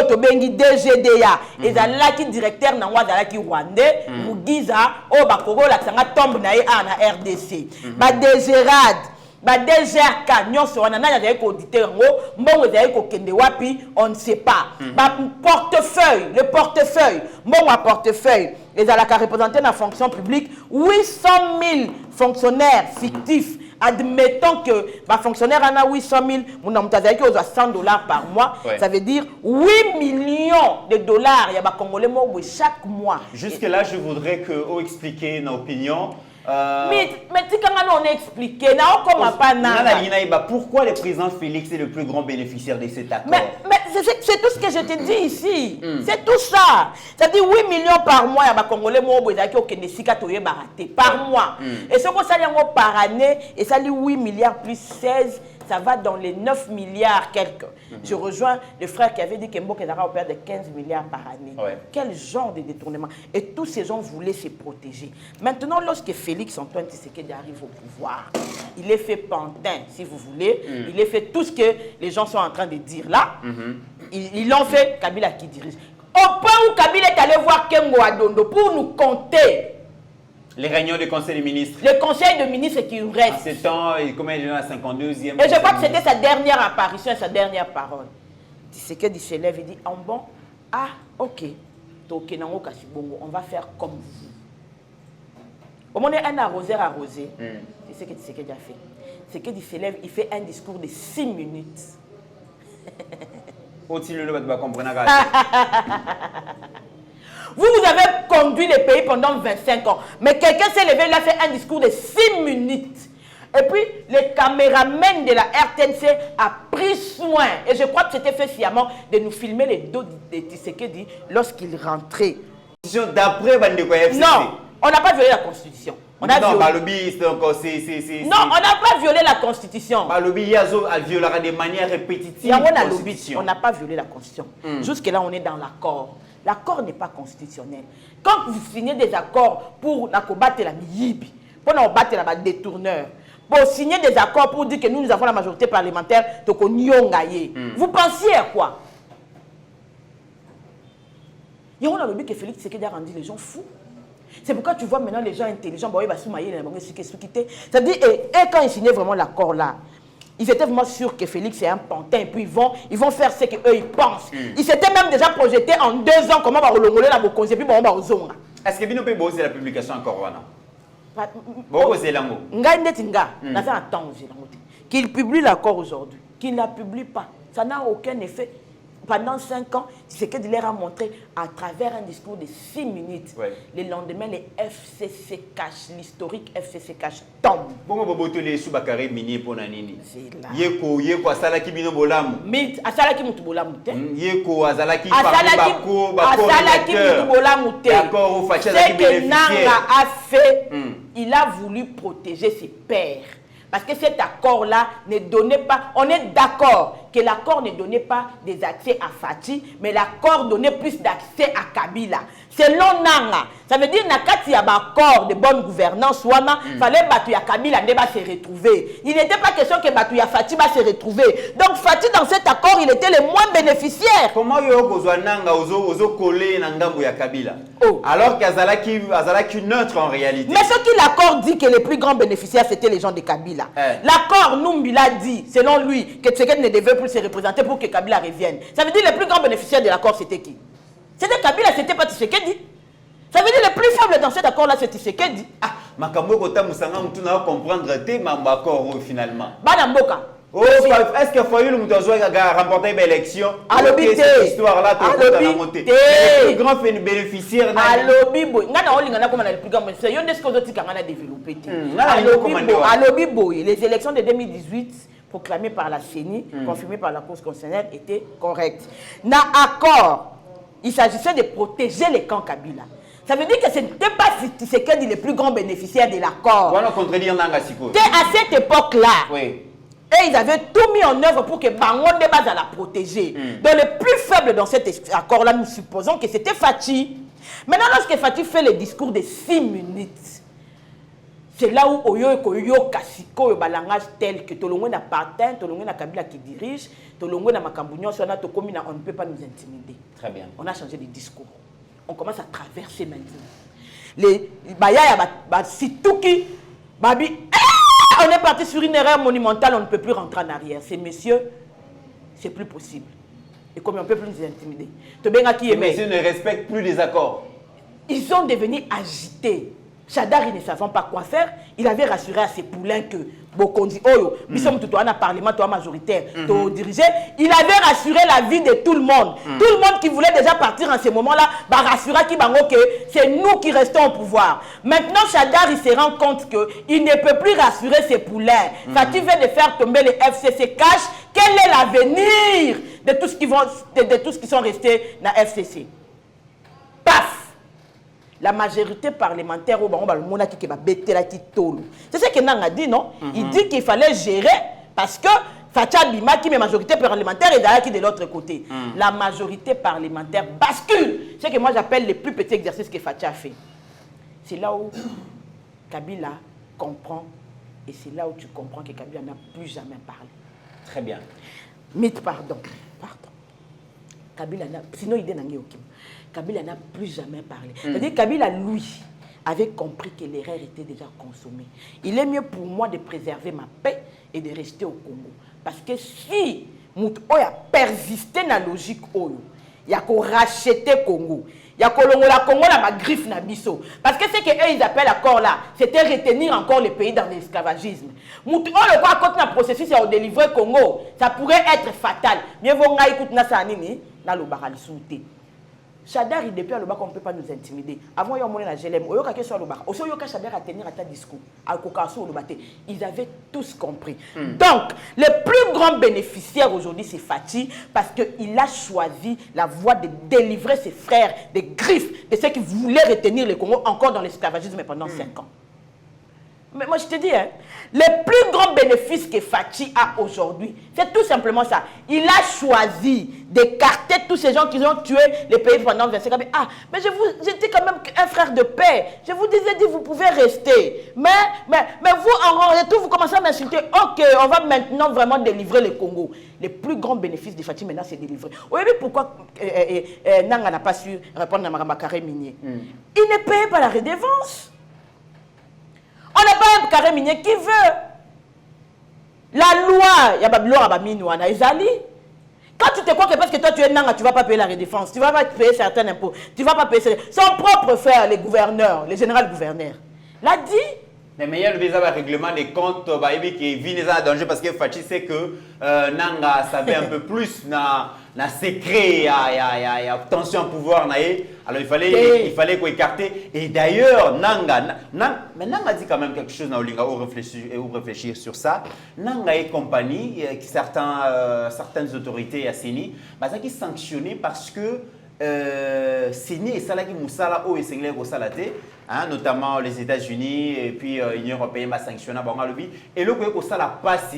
[SPEAKER 3] Tobengi DGDA. Et Zalaki directeur Nangwa Zalaki Rwandais, Mugiza, Bakoro, la Tsanga tombe na RDC. DGRAD. DGRK, nyonso wana na ya auditer ngo mbongo ya ko kende wapi on ne sait pas. Portefeuille, le portefeuille, mbongo portefeuille les alaka représenter la fonction publique 800 000 fonctionnaires fictifs. Admettons que ma fonctionnaire en a 800 000, mon amtazaki aux $100 par mois, ça veut dire 8 millions de dollars. Il y a des Congolais chaque mois.
[SPEAKER 4] Jusque-là, je voudrais que vous expliquiez nos opinions.
[SPEAKER 3] Mais quand on a expliqué,
[SPEAKER 4] pourquoi le président Félix est le plus grand bénéficiaire de cet accord?
[SPEAKER 3] Mais c'est tout ce que je te dis ici. C'est tout ça. Ça dit 8 millions par mois, il y a des Congolais par mois. Et ce qu'on s'allie par année, et ça dit 8 milliards plus 16, ça va dans les 9 milliards quelques. Je rejoins le frère qui avait dit que Mboka Zara opère de 15 milliards par année. Quel genre de détournement? Et tous ces gens voulaient se protéger. Maintenant, lorsque Félix Antoine Tshisekedi arrive au pouvoir, il est fait pantin, si vous voulez. Il est fait tout ce que les gens sont en train de dire là. Ils l'ont fait, Kabila qui dirige. Au point où Kabila est allé voir Kengo Adondo pour nous compter.
[SPEAKER 4] Les réunions du Conseil des ministres.
[SPEAKER 3] Le Conseil des ministres qui reste.
[SPEAKER 4] À 7 ans, et combien de gens à 52e?
[SPEAKER 3] Et je crois que c'était sa dernière apparition et sa dernière parole. Tshisekedi se lève et dit, en bon, ok, on va faire comme vous. Au moment où un arroseur arrosé, c'est ce que Tshisekedi a fait. Tshisekedi se lève, il fait un discours de 6 minutes. Vous avez conduit le pays pendant 25 ans. Mais quelqu'un s'est levé, il a fait un discours de 6 minutes. Et puis, le caméraman de la RTNC a pris soin, et je crois que c'était fait sciemment, de nous filmer les dos de Tshisekedi lorsqu'il rentrait.
[SPEAKER 4] D'après Bandeko FCC.
[SPEAKER 3] Non, on n'a pas violé la Constitution. On a
[SPEAKER 4] non,
[SPEAKER 3] violé... Non, on n'a pas violé la Constitution.
[SPEAKER 4] Balobi a violé de manière répétitive
[SPEAKER 3] la Constitution. On n'a pas violé la Constitution. Jusque-là, on est dans l'accord. L'accord n'est pas constitutionnel. Quand vous signez des accords pour combattre la miyibi, pour combattre la détourneur, pour signer des accords pour dire que nous avons la majorité parlementaire, donc on y a vous pensiez à quoi? Il y a un que Félix Tshisekedi a rendu les gens fous. C'est pourquoi tu vois maintenant les gens intelligents, c'est-à-dire, et quand ils signaient vraiment l'accord là, ils étaient vraiment sûrs que Félix est un pantin, et puis ils vont faire ce qu'eux ils pensent. Ils s'étaient même déjà projetés en 2 ans comment on va relongoler la Bokonzi, puis on va aux zones.
[SPEAKER 4] Est-ce que Bino peut bosser la publication encore?
[SPEAKER 3] Qu'il publie l'accord aujourd'hui, qu'il ne la publie pas, ça n'a aucun effet. Pendant 5 ans, c'est ce qu'il leur a montré à travers un discours de 6 minutes. Le lendemain, les FCC cash, l'historique FCC cash tombe.
[SPEAKER 4] Comment vous les sous-bakare minier pour Nanini?
[SPEAKER 3] C'est là.
[SPEAKER 4] Yeko, Asalaki Bino Bolam.
[SPEAKER 3] Mythe, Asalaki Moutobolam.
[SPEAKER 4] Yeko, Azalaki
[SPEAKER 3] Moutobolam.
[SPEAKER 4] D'accord,
[SPEAKER 3] c'est que Nanga a fait, il a voulu protéger ses pères. Parce que cet accord-là ne donnait pas, on est d'accord que l'accord ne donnait pas des accès à Fati, mais l'accord donnait plus d'accès à Kabila. Selon Nanga, ça veut dire qu'il y a un accord de bonne gouvernance, il fallait que Kabila ne se retrouver. Il n'était pas question que Fati va se retrouver. Donc Fati, dans cet accord, il était le moins bénéficiaire.
[SPEAKER 4] Comment Nanga ozo collé Nangambo ya Kabila? Alors qu'Azalaki neutre en réalité.
[SPEAKER 3] Mais ce qui l'accord dit que les plus grands bénéficiaires, c'était les gens de Kabila. L'accord, Numbila dit, selon lui, que Tshisekedi ne devait plus se représenter pour que Kabila revienne. Ça veut dire que les plus grands bénéficiaires de l'accord, c'était qui? C'était Kabila, c'était pas Tshisekedi. Ça veut dire que le plus faible dans cet accord-là, c'est Tshisekedi.
[SPEAKER 4] Makambo Kota Moussanga, tu n'as pas comprendre accord finalement.
[SPEAKER 3] Banamboka.
[SPEAKER 4] Est-ce que Foyou Moutazoua a remporté l'élection? Cette histoire-là, tu as le plus grand bénéficiaire.
[SPEAKER 3] Alobibo. Le plus grand bénéficiaire. Les élections de 2018 proclamées par la CENI, confirmées par la Cour constitutionnelle, étaient correctes. Dans l'accord, il s'agissait de protéger les camps Kabila. Ça veut dire que ce n'était pas Tshisekedi le plus grand bénéficiaire de l'accord.
[SPEAKER 4] On va contredire Nanga Siko.
[SPEAKER 3] À cette époque-là, Et ils avaient tout mis en œuvre pour que Bangonde Baza la protéger. Donc le plus faible dans cet accord-là, nous supposons que c'était Fachi. Maintenant, lorsque Fachi fait le discours de 6 minutes, c'est là où Oyo Kasiko, le langage tel que Tolongo n'a pas atteint, Tolongo n'a Kabila qui dirige, Tolongo n'a Makambunyo, on ne peut pas nous intimider.
[SPEAKER 4] Très bien.
[SPEAKER 3] On a changé de discours. On commence à traverser maintenant. Les Bayaya, Situki, Babi, on est parti sur une erreur monumentale, on ne peut plus rentrer en arrière. Ces messieurs, c'est plus possible. Et comme on ne peut plus nous intimider.
[SPEAKER 4] Les messieurs ne respectent plus les accords.
[SPEAKER 3] Ils sont devenus agités. Chadar, ils ne savait pas quoi faire. Il avait rassuré à ses poulains que Bokondi, nous sommes tout un parlement, toi majoritaire, toi dirigé. Il avait rassuré la vie de tout le monde. Tout le monde qui voulait déjà partir en ce moment-là, rassurera que c'est nous qui restons au pouvoir. Maintenant, Chadar, il se rend compte qu'il ne peut plus rassurer ses poulains. Fatih veut de faire tomber les FCC cash. Quel est l'avenir de tout ce qui sont restés dans la FCC? Paf! La majorité parlementaire, c'est ce que Nang a dit, non? Il dit qu'il fallait gérer parce que Facha Bima, qui est majorité parlementaire, est d'ailleurs qui de l'autre côté. La majorité parlementaire bascule. C'est ce que moi j'appelle les plus petits exercices que Facha fait. C'est là où Kabila comprend, et c'est là où tu comprends que Kabila n'a plus jamais parlé.
[SPEAKER 4] Très bien.
[SPEAKER 3] Mythe, pardon. Kabila n'a, sinon il n'a Kabila n'a plus jamais parlé. C'est-à-dire que Kabila, lui, avait compris que l'erreur était déjà consommée. Il est mieux pour moi de préserver ma paix et de rester au Congo. Parce que si Moutou a persisté dans la logique, il y a qu'on racheter le Congo. Il y a qu'on la Congo la griffe na biso. Parce que ce qu'ils appellent l'accord là, c'était retenir encore le pays dans l'esclavagisme. Moutou le quoi quand le processus est délivrer le Congo, ça pourrait être fatal. Mieux vaut nga écoute na sanini na lo baralisouté. Chadar, il depuis à l'Oba qu'on ne peut pas nous intimider. Avant, il y a un GLM. Aussi, il y a Chadar à tenir à ta discours. Ils avaient tous compris. Donc, le plus grand bénéficiaire aujourd'hui, c'est Fachi, parce qu'il a choisi la voie de délivrer ses frères des griffes de ceux qui voulaient retenir le Congo encore dans l'esclavagisme pendant 5 ans. Mais moi, je te dis, le plus grand bénéfice que Fachi a aujourd'hui, c'est tout simplement ça. Il a choisi d'écarter tous ces gens qui ont tué le pays pendant 25 ans. Ah, mais j'étais quand même un frère de paix. Je vous disais, vous pouvez rester. Mais vous, en retour, vous commencez à m'insulter. Ok, on va maintenant vraiment délivrer le Congo. Le plus grand bénéfice de Fachi maintenant, c'est délivrer. Oui, mais pourquoi Nanga n'a pas su répondre à Makamakare Minier? Il ne paye pas la redevance. On n'a pas un carré minier qui veut. La loi, il y a pas de loi à Minouana, Isali. Quand tu te crois que parce que toi tu es nanga, tu ne vas pas payer la redéfense, tu ne vas pas payer certains impôts, tu ne vas pas payer son propre frère, les gouverneurs, les généraux gouverneurs, l'a dit.
[SPEAKER 4] Mais il y a le règlement des comptes qui vit en danger parce que Fachi sait que Nanga savait un peu plus na secret, il y a obtention de pouvoir. Alors il fallait qu'on écarte. Et d'ailleurs, Nanga dit quand même quelque chose, où réfléchir sur ça. Nanga et compagnie, certaines autorités à Séni, qui sanctionné parce que Séni et Salaki Moussala ou Essenglé Salate, notamment les États-Unis et puis l'Union européenne a sanctionné et le pays ça la passe,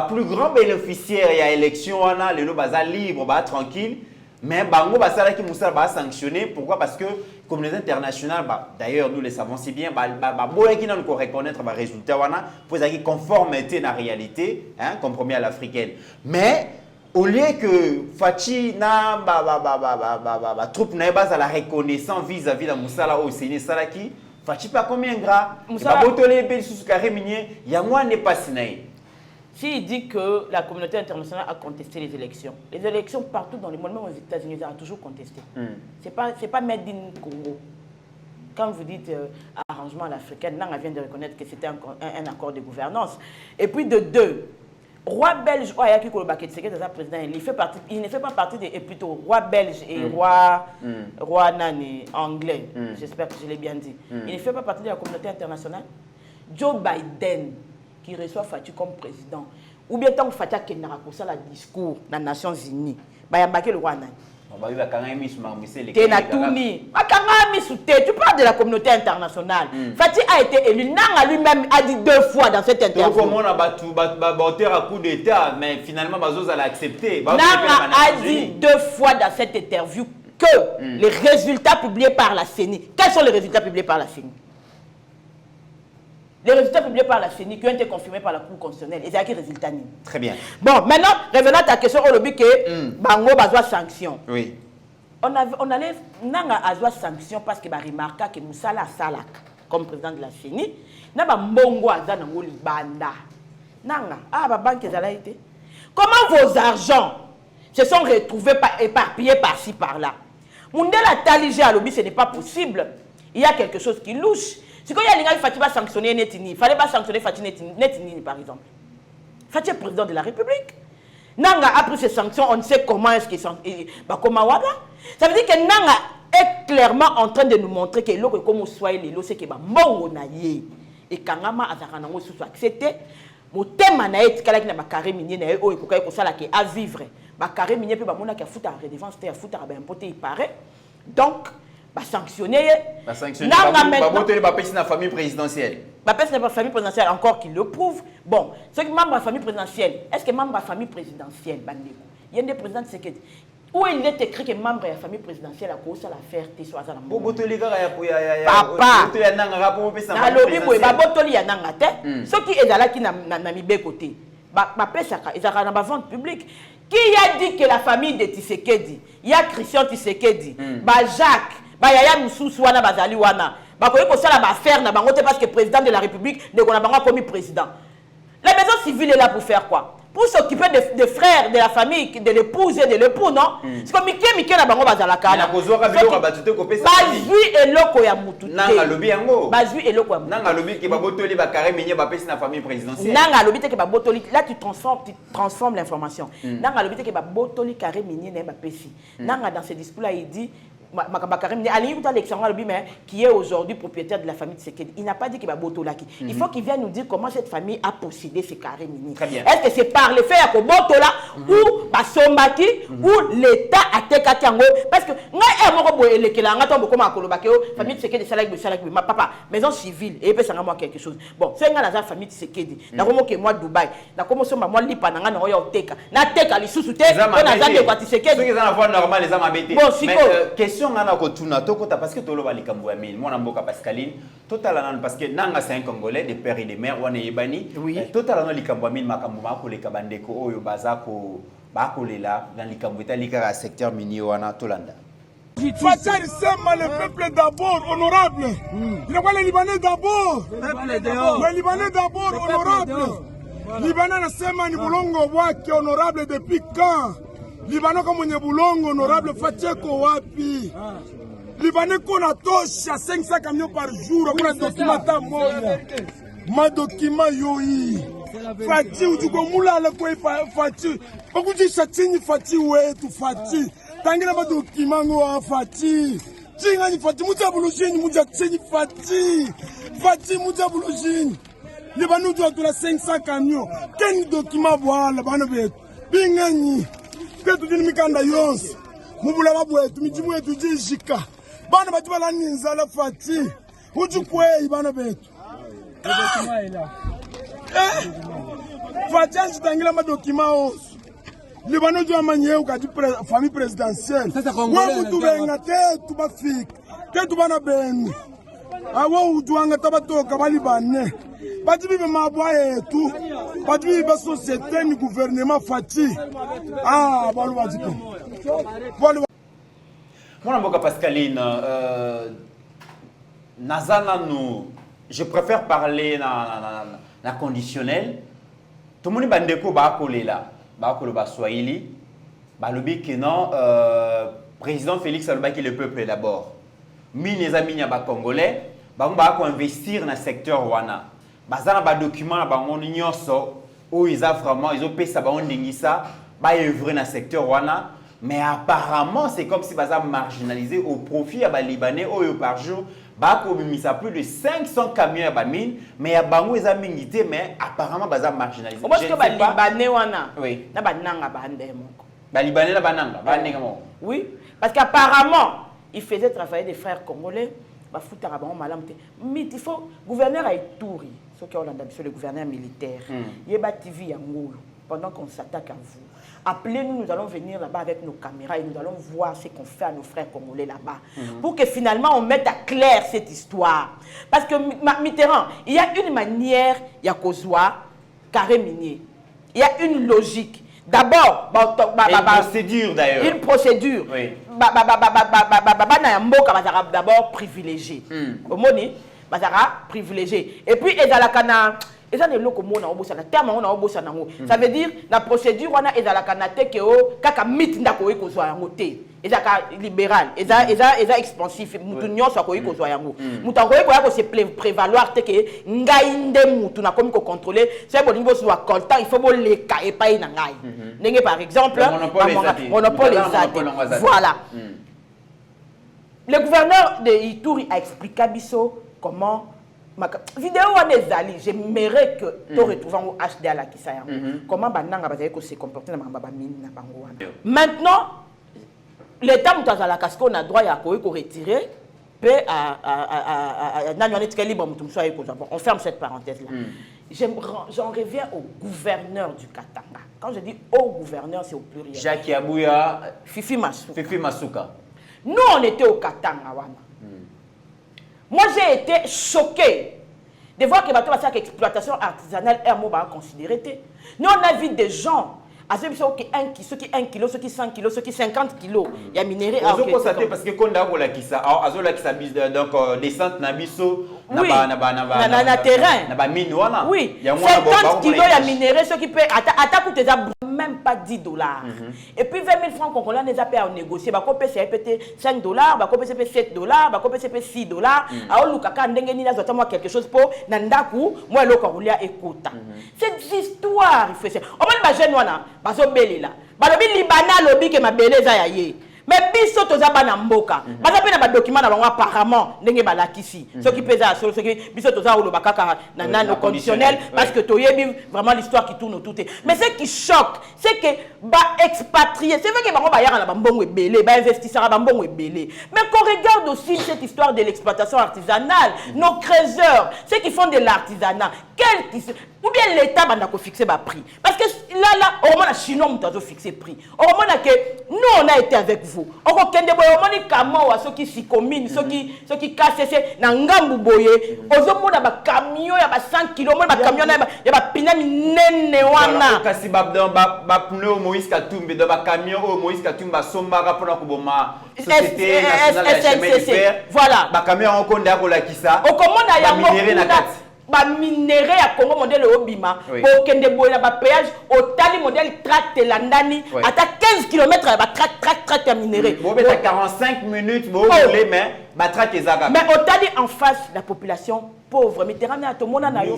[SPEAKER 4] plus grand bénéficiaire il y a élection les lots libre tranquille, mais bango Salaki Moussala va sanctionner. Pourquoi? Parce que communauté internationale, d'ailleurs nous le savons si bien, qui n'a pas reconnaître les résultats pour qu'ils conformité à la réalité, compromis à l'africaine. Mais au lieu que Fachi na troupe na base à la reconnaissance vis-à-vis de Moussala au Séné Salaki, Fachi pas combien gras, Moussala botolé pe sous carré minier, ya moi n'est pas sinaï.
[SPEAKER 3] S'il dit que la communauté internationale a contesté les élections partout dans le monde, même aux États-Unis, ils ont toujours contesté. C'est pas made in Congo. Quand vous dites arrangement à l'africaine, Nanga vient de reconnaître que c'était un accord de gouvernance. Et puis de deux, roi belge, président, il ne fait pas partie des plutôt roi belge et roi nani anglais. J'espère que je l'ai bien dit. Il ne fait pas partie de la communauté internationale. Joe Biden qui reçoit Fachi comme président, ou bien tant que Fachi a un discours dans les Nations Unies, il y a le roi nani. Tu parles de la communauté internationale. Fatih a été élu. Nanga lui-même a dit 2 fois dans cette interview.
[SPEAKER 4] Comment on a battu un coup d'État, mais finalement, Bazouz a accepté.
[SPEAKER 3] Nanga a dit 2 fois dans cette interview que les résultats publiés par la CENI. Quels sont les résultats publiés par la CENI? Les résultats publiés par la CENI qui ont été confirmés par la Cour constitutionnelle. Et c'est quel résultat?
[SPEAKER 4] Très bien.
[SPEAKER 3] Bon, maintenant, revenons à ta question, Olobi, que Bango a besoin de sanctions.
[SPEAKER 4] Oui.
[SPEAKER 3] On allait, Nanga a besoin de sanctions parce que remarque que Moussala Salak, comme président de la CENI, n'a pas mbongo a zanango libanda. Nanga, banque a été. Comment vos argents se sont retrouvés éparpillés par-ci, par-là? Mundela Taligé à Lobi, ce n'est pas possible. Il y a quelque chose qui louche. Si quand il y a Fatih va sanctionner Netini, il ne fallait pas sanctionner Fatih Netini, par exemple. Fatih est président de la République. Nanga a pris ces sanctions, on ne sait comment est-ce qu'ils sont. Ça veut dire que Nanga est clairement en train de nous montrer que l'eau comme soit les lots, c'est que bon on a yé. Et Kangama a accepté. Mon thème na est kala na carré minier na o ko ko sala ke à vivre. Ba carré minier pe ba mona ka futa redevance te futa ba importer il paraît. Donc ba sanctionner.
[SPEAKER 4] Ba sanctionner. Ba boter ba pèse na famille présidentielle.
[SPEAKER 3] Ba pèse na famille présidentielle encore qui le prouve. Bon, ceux qui membres de la famille présidentielle, est-ce que membre de la famille présidentielle bandeko? Il y a des présidents de sécurité. Où il est écrit que membre de la famille présidentielle a causé l'affaire Tessou Azana. Papa, na lobi boy ba botoli ya nanga te. Ceux qui est là qui na mi be côté. Ba pesa ka ezaka na ba vente publique. Qui a dit que la famille de Tshisekedi, il y a Christian Tshisekedi, ba Jacques, ba Yaya Moussous wana bazali wana. Ba ko ko sala ba faire na bango te parce que président de la République ne kona bango comme président. La maison civile est là pour faire quoi? Pour s'occuper des frères, de la famille, de l'épouse et de l'époux, non? C'est comme Miké na bango bazala kana. Bazui et loko ya mututé.
[SPEAKER 4] Nanga lobi yango.
[SPEAKER 3] Bazui et loko ya mututé.
[SPEAKER 4] Nanga lobi ke ba botoli ba carré minier ba pesi na famille présidentielle.
[SPEAKER 3] Nanga lobi te ke ba botoli, là tu transformes l'information. Nanga lobi te ke ba botoli carré minier na ba pesi. Nanga dans ce discours là il dit qui est aujourd'hui propriétaire de la famille de Tshisekedi, il n'a pas dit qu'il va botolaki. Il faut qu'il vienne nous dire comment cette famille a possédé ces carrés miniers. Est-ce que c'est par le fait que botola ou basombaki ou l'État a tekati yango? Parce que famille de Tshisekedi salaki ma papa maison civile et peut ça moi quelque chose. Bon, c'est nga la famille de Tshisekedi. Na komo ke moi Dubaï, na komo so moi lipa na nga na yo teka. Na teka li susu te, na za de kwa Tshisekedi.
[SPEAKER 4] Ceux qui ont voix normal les amabété.
[SPEAKER 3] Bon, si
[SPEAKER 4] parce que tolo bali kambo amil mon amboka Pascaline totalement parce que nanga c'est un Congolais de père et de mère wana yebani totalement likambo amil makambo mako le kabandeko oyo bazako bakolela dans likambo etalika secteur minier wana tolanda.
[SPEAKER 9] Fatih sema le peuple d'abord honorable. Il est pas les Libanais d'abord. Les Libanais d'abord honorable. Libanais nasema ni bulongo wake honorable depuis quand? Libanais comme ni bulongo honorable Fatih ko wapi? Libanais qu'on a tosha 500 camions par jour, on a documenté moya. Ma document yoi. Fatih ujuko mula le quoi Fatih. Beaucoup de chatini Fatih ouais tout Fatih. Tangira ba document ngo Fatih. Tinga ni Fatih muja bulujini muja tseni Fatih. Fatih muja bulujini. Libanais doit tout la 500 camions. Quel document voilà bana bet. Bingani. Que tu dis mikanda yons. Mubula babwe tu mijimu yetu jishika. Bana batu bala ninzala Fatih. Ujukwe bana betu. Fatih njitangila ma document os. Libano jo amanye ukati famille présidentielle. Wa mutu benga te tu bafika. Te tu bana ben. Awo utuanga tabatoka balibane. Bati bibe mabwa yetu. Bati bibe société ni gouvernement Fatih. Ah, balu badiko. Balu
[SPEAKER 4] Mon amboka Pascaline, je préfère parler na conditionnel. Tout le monde bandeko ba kolela, ba kolo ba swahili, ba lobi que non président Félix Alobaki le peuple d'abord. Les amis ba congolais, ba ko investir na secteur wana. Bazana ba document ba ngoni nyonso où ils a vraiment ils ont payé ça ba ondingisa, ba œuvrer na secteur wana. Mais apparemment, c'est comme si Baza marginalisé au profit à Libanais par jour. Bako mimisa plus de 500 camions à Bamine, mais à Bango ils ont minité, mais apparemment Baza marginalisé.
[SPEAKER 3] Parce que Libanais wana.
[SPEAKER 4] Oui.
[SPEAKER 3] Na bananga bande moko.
[SPEAKER 4] Libanais na bananga, bananga mo.
[SPEAKER 3] Oui, parce qu'apparemment, il faisait travailler des frères congolais. Mais il faut, gouverneur à Ituri, ce qui est le gouverneur militaire, il y a TV pendant qu'on s'attaque à vous. Appelez-nous, nous allons venir là-bas avec nos caméras et nous allons voir ce qu'on fait à nos frères congolais là-bas. Pour que finalement on mette à clair cette histoire. Parce que Mitterrand, il y a une manière, il y a Kozwa, carré minier. Il y a une logique. D'abord,
[SPEAKER 4] une procédure d'ailleurs.
[SPEAKER 3] Une procédure.
[SPEAKER 4] Oui.
[SPEAKER 3] D'abord privilégié. Au moni, privilégié. Et puis, ça veut dire la procédure on a kaka mit ndako ekozwa yango te ezaka libéral eza expansif mutu nyonso akoyi kozwa yango mutu akoyi ko se prévaloir te ke ngai nde mutu na komi ko contrôler c'est bon niveau soit coltan il faut boleka epai na ngai ndenge par exemple monopole ezati voilà. Le gouverneur de Ituri a expliqué biso comment vidéo on est allé, j'aimerais que tu retrouves en HD à la Kisaya. Comment Bananga va se comporter dans ma mine. Maintenant, l'État a la casque, on a droit à retirer. On ferme cette parenthèse-là. J'en reviens au gouverneur du Katanga. Quand je dis au gouverneur, c'est au pluriel.
[SPEAKER 4] Jacques Yabouya,
[SPEAKER 3] Fifi
[SPEAKER 4] Masuka.
[SPEAKER 3] Nous, on était au Katanga. Moi, j'ai été choqué de voir que l'exploitation artisanale est considérée. Nous, on a vu des gens, ceux qui 1 kilo, ceux qui 100 kilos, ceux qui 50 kilos, il y a minéré.
[SPEAKER 4] Parce que quand on a donc descente na biso
[SPEAKER 3] na terrain. Oui, 50 kilos, il y a minéré, ceux qui paient, même pas $10. Et puis 20 000 francs congolais, on les a payé à négocier. Bako pese peut-être $5, bako pese $7, bako pese $6. Alors Lukaka ndenge ni nazo moi quelque chose pour nandaku, moi le Congolais écoute. Cette histoire, il fait ça. On va le jeune wana, bazo belela. Balobi libana lobi ke mabele za yaye. Mais biso toza bana mboka. Baza pe na ba document na bango apparemment ndenge balakisi. Ceux qui pèsent sur ceux qui biso toza olo bakaka na no conditionnel parce que toyebi vraiment l'histoire qui tourne autour. Mais ce qui choque, c'est que ba expatriés, c'est vrai que bango ba yara na bambongo ebele, ba investisseurs ba mbongo ebele. Mais qu'on regarde aussi cette histoire de l'exploitation artisanale, nos créateurs, ceux qui font de l'artisanat, ou bien l'État va fixer le prix. Parce que là, au moins, la Chine a fixé le prix. Au moins, nous, on a été avec vous. On a été ceux qui s'y combinent, ceux qui cassent, ceux qui boye. Au moins, il y a des camions, il y a 100 km, il y a des camions, il y a des pinami nene wana.
[SPEAKER 4] Kasi pneu Moïse Katumbe, dans le camion Moïse Katumbe, Sombara pour la Société nationale de chemin de fer.
[SPEAKER 3] Voilà.
[SPEAKER 4] Le camion on compte d'accord la kisa.
[SPEAKER 3] Au comment on a minéré na kat. Ba minéré à Congo modèle Obima pour kende boye na ba péage au tali modèle tract landani à 15 km ba tract minéré.
[SPEAKER 4] Bon mais 45 minutes bon rouler mais ba tract ezaka.
[SPEAKER 3] Mais au tali en face la population pauvre Mitterrand na to mona na yo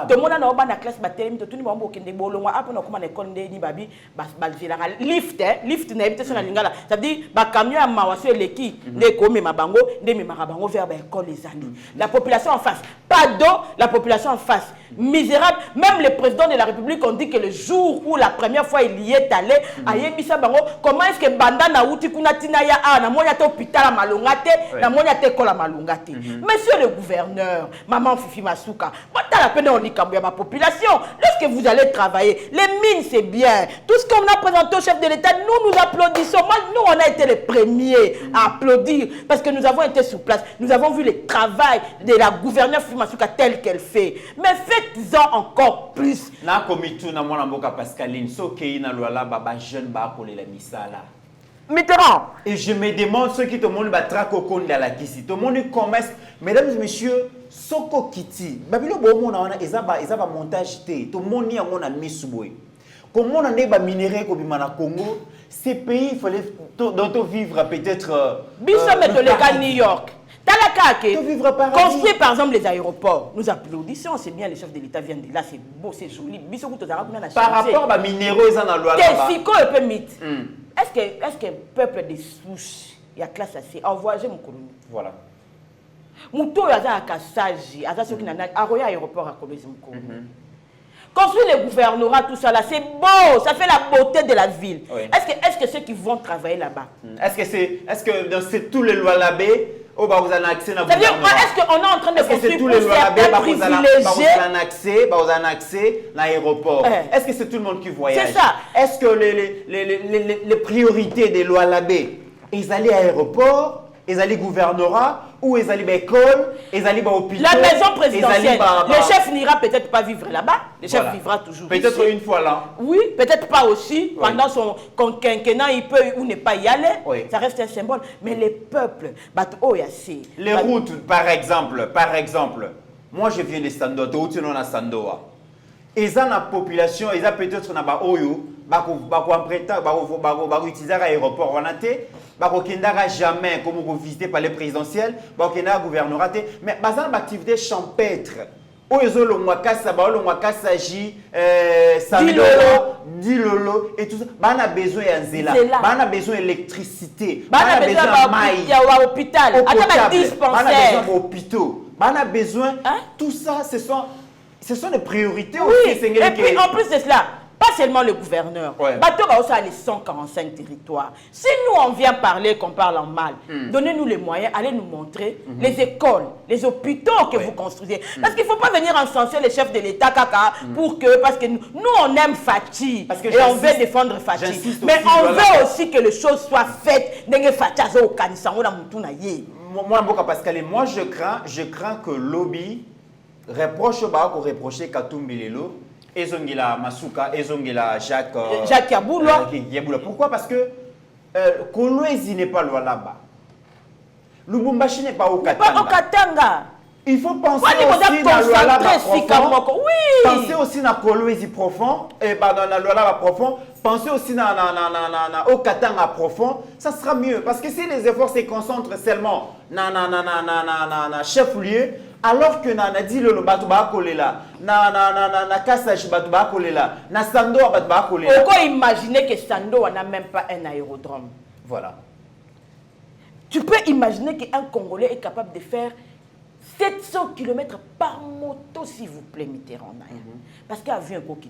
[SPEAKER 3] to mona na oba na classe ba telemi to tuni ba mbo kende bolongwa apo na kuma na école ndeni babi ba général lift na éviter sur la lingala ça veut dire ba camion à mawaso leki ne ko me mabango nde me marabango vers ba école les amis la population en face pas d'eau la population en face misérable même le président de la République on dit que le jour où la première fois il y est allé ayebisa bango comment est-ce que banda na uti kuna tina ya na moya to hôpital à malongate na moya te école à malongate monsieur le gouverneur maman Fifi Masuka, la peine on dit ma population. Lorsque vous allez travailler, les mines c'est bien. Tout ce qu'on a présenté au chef de l'État, nous applaudissons. Moi, nous on a été les premiers à applaudir parce que nous avons été sur place. Nous avons vu le travail de la gouverneure Fifi Masuka tel qu'elle fait. Mais faites-en encore plus.
[SPEAKER 4] Na komitu na mwana mboka Pascaline, soki na loala baba jeune ba kolela misala.
[SPEAKER 3] Mitterrand.
[SPEAKER 4] Et je me demande ceux qui te montrent la traque au compte de la kisi. Tout le monde commence, mesdames et messieurs, Soko Kiti. Babilo bon on a ezaba montage té. Tout le monde ni a mon ami souboy. Comme on a des minéraux comme Bimana Congo, ces pays il fallait dont vivre peut-être.
[SPEAKER 3] Bissam est le cas New York.
[SPEAKER 4] Talaka,
[SPEAKER 3] construire par exemple les aéroports. Nous applaudissons, c'est bien, les chefs de l'État viennent de là, c'est beau, c'est joli.
[SPEAKER 4] Par rapport à minéraux, ils en ont loi
[SPEAKER 3] là-bas. Est-ce que le peuple des souches, il y a classe assez, envoyez mon colonie.
[SPEAKER 4] Voilà.
[SPEAKER 3] Mouto, il y a un cassage, il y a un aéroport à Kolezi Mouko. Construire les gouvernorats, tout ça là, c'est beau, ça fait la beauté de la ville.
[SPEAKER 4] Oui.
[SPEAKER 3] Est-ce que ceux qui vont travailler là-bas?
[SPEAKER 4] Est-ce que dans tous les lois labés, vous avez accès à
[SPEAKER 3] C'est-à-dire, est-ce qu'on est en train de construire
[SPEAKER 4] tous les
[SPEAKER 3] pour
[SPEAKER 4] lois labés,
[SPEAKER 3] certains
[SPEAKER 4] vous
[SPEAKER 3] privilégiés?
[SPEAKER 4] avez accès à l'aéroport? Est-ce que c'est tout le monde qui voyage?
[SPEAKER 3] C'est ça.
[SPEAKER 4] Est-ce que les priorités des lois labés, ils allaient à l'aéroport, ils allaient gouvernorat, ou ils allaient à l'école, ils allaient à l'hôpital?
[SPEAKER 3] La maison présidentielle, le chef n'ira peut-être pas vivre là-bas, le chef vivra toujours ici.
[SPEAKER 4] Peut-être une fois là.
[SPEAKER 3] Oui, peut-être pas aussi, pendant son quinquennat, il peut ou ne pas y aller, ça reste un symbole. Mais les peuples,
[SPEAKER 4] les routes, par exemple, moi je viens de Sandoa, tu es à Sandoa. Ils ont la population, ils ont peut-être na Oyo, utiliser l'aéroport. On n'a jamais comme vous visitez par les présidentielles, on a gouvernorat, mais ils ont une activité champêtre. Oyo le Mwakasa, le Mwakasa J, Dilolo et tout ça. On a besoin d'Anzela, on a besoin d'électricité, on a besoin de maïs,
[SPEAKER 3] hôpital, on
[SPEAKER 4] a besoin d'hôpitaux, on a besoin. Tout ça, ce sont des priorités
[SPEAKER 3] aussi.
[SPEAKER 4] Et
[SPEAKER 3] puis en plus de cela, pas seulement le gouverneur, Bateau va aussi les 145 territoires. Si nous on vient parler, qu'on parle en mal, donnez-nous les moyens, allez nous montrer les écoles, les hôpitaux que vous construisez. Parce qu'il ne faut pas venir encenser les chefs de l'État parce que nous on aime Fati et on veut défendre Fati. Mais on veut aussi que les choses soient faites.
[SPEAKER 4] Moi je crains que lobby reprocher Katumbi Lelo. Ezongila Masuka, Ezongila Jacques
[SPEAKER 3] Yaboula.
[SPEAKER 4] Pourquoi? Parce que Kolwezi n'est pas là-bas. Lubumbashi n'est pas au Katanga. Il faut penser aussi à Lualaba profond. Pensez aussi à Kolwezi profond. Pardon, à Lualaba profond. Pensez aussi au Katanga profond. Ça sera mieux. Parce que si les efforts se concentrent seulement dans chef-lieu, alors que na dit le batuba kolela na Kasaji batuba kolela na Sando batuba kolela.
[SPEAKER 3] Pourquoi imaginer que Sando n'a même pas un aérodrome?
[SPEAKER 4] Voilà.
[SPEAKER 3] Tu peux imaginer qu'un Congolais est capable de faire 700 km par moto, s'il vous plaît, Mitterrand. Parce qu'il y a vu un peu qui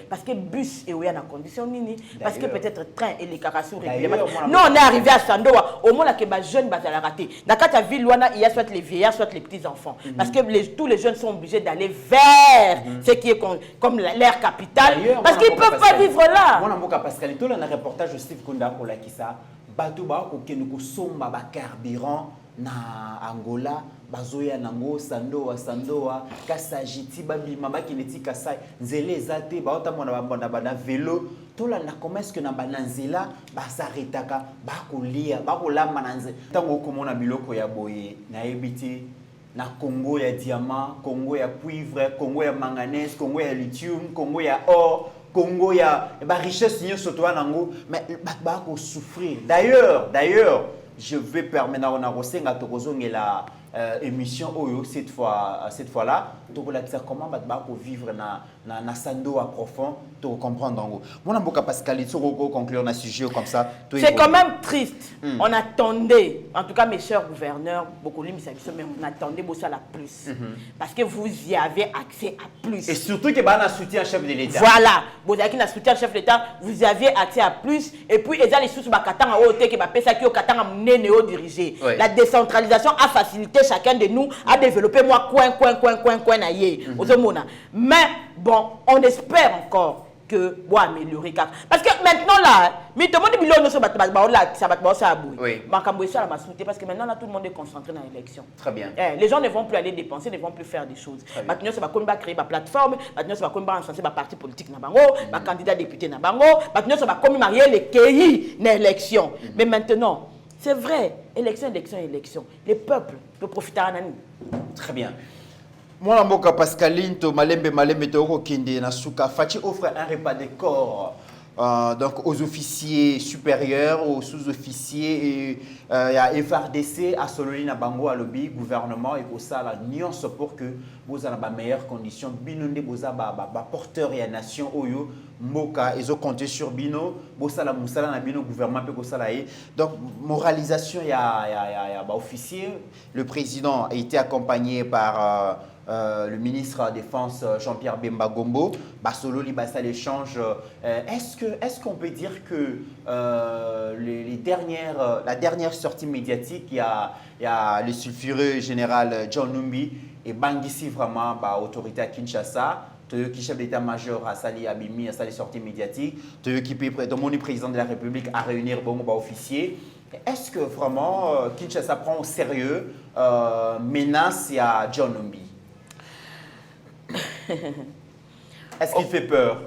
[SPEAKER 3] parce que bus et en condition nini, parce que peut-être train et les carassos régulièrement. Nous, on est arrivé à Sandoa, au moins, les jeunes vont la rater. Dans la ville, il y a soit les vieillards, soit les petits-enfants. Parce que tous les jeunes sont obligés d'aller vers ce qui est comme l'air capitale, parce qu'ils ne peuvent pas vivre là.
[SPEAKER 4] Moi, je Pascal, tout le reportage de Steve Kunda pour la Kissa, Batouba, qui nous somba carburant na Angola. Bazoya nango sandoa kasajiti babi mama kineti kasai nzele zate ba otamona bana vélo tola na comment est-ce que na bananzela ba s'arrêtaka ba kolia ba kolamba nanze tango komona biloko ya boye na ebiti na Congo ya diamant, Congo ya cuivre, Congo ya manganèse, Congo ya lithium, Congo ya or, Congo ya ba richesse ni soto nango mais ba ko souffrir. D'ailleurs je vais permettre na rosenga tokozongela émission Oyo cette fois-là donc là comment pour vivre na Sandoa profond pour comprendre en gros mon amboka Pascal il faut conclure un sujet comme ça
[SPEAKER 3] c'est quand même triste on attendait en tout cas mes chers gouverneurs beaucoup mais on attendait ça la plus parce que vous y avez accès à plus
[SPEAKER 4] et surtout que bah na soutien chef de l'État
[SPEAKER 3] voilà vous avez un soutien chef de l'État vous avez accès à plus et puis ils ont les sous bakatanga oté que ba pesa ki okatanga mnene o diriger la décentralisation a facilité chacun de nous à développer coin naïe mais bon on espère encore que bon améliorer parce que maintenant là mais tout le monde bilon so ça va ça abou parce que maintenant là tout le monde est concentré dans l'élection
[SPEAKER 4] très bien
[SPEAKER 3] les gens ne vont plus aller dépenser ne vont plus faire des choses maintenant ça va comme créer ma plateforme maintenant ça va comme encenser ma parti politique na bango ma candidat député na bango maintenant ça va comme marier les pays dans l'élection mais maintenant c'est vrai, élection. Les peuples peuvent profiter à Nani.
[SPEAKER 4] Très bien. Moi, Mboka Pascaline, to Malembe Toro Kinde Nasuka, Fati offre un repas de corps donc aux officiers supérieurs, aux sous-officiers et à FRDC, à Sololina Bango, à lobby, gouvernement et pour ça la nuance pour que vous avez les meilleures conditions. Binonde vous avez porteur et nation Oyo Mboka ils ont compté sur Bino, Bossala Moussala na Bino gouvernement peut Bossala donc moralisation il y a officier, le président a été accompagné par le ministre de la Défense Jean-Pierre Bemba Gombo, Basolo Libasa l'échange. Est-ce qu'on peut dire que la dernière sortie médiatique, il y a le sulfureux général John Numbi et Bangisi vraiment autorité à Kinshasa, qui chef d'état-major à Sali Abimi, à Sali sortie médiatique, qui demande président de la République à réunir bon officier. Est-ce que vraiment Kinshasa prend au sérieux menace à John Numbi? Est-ce qu'il fait peur,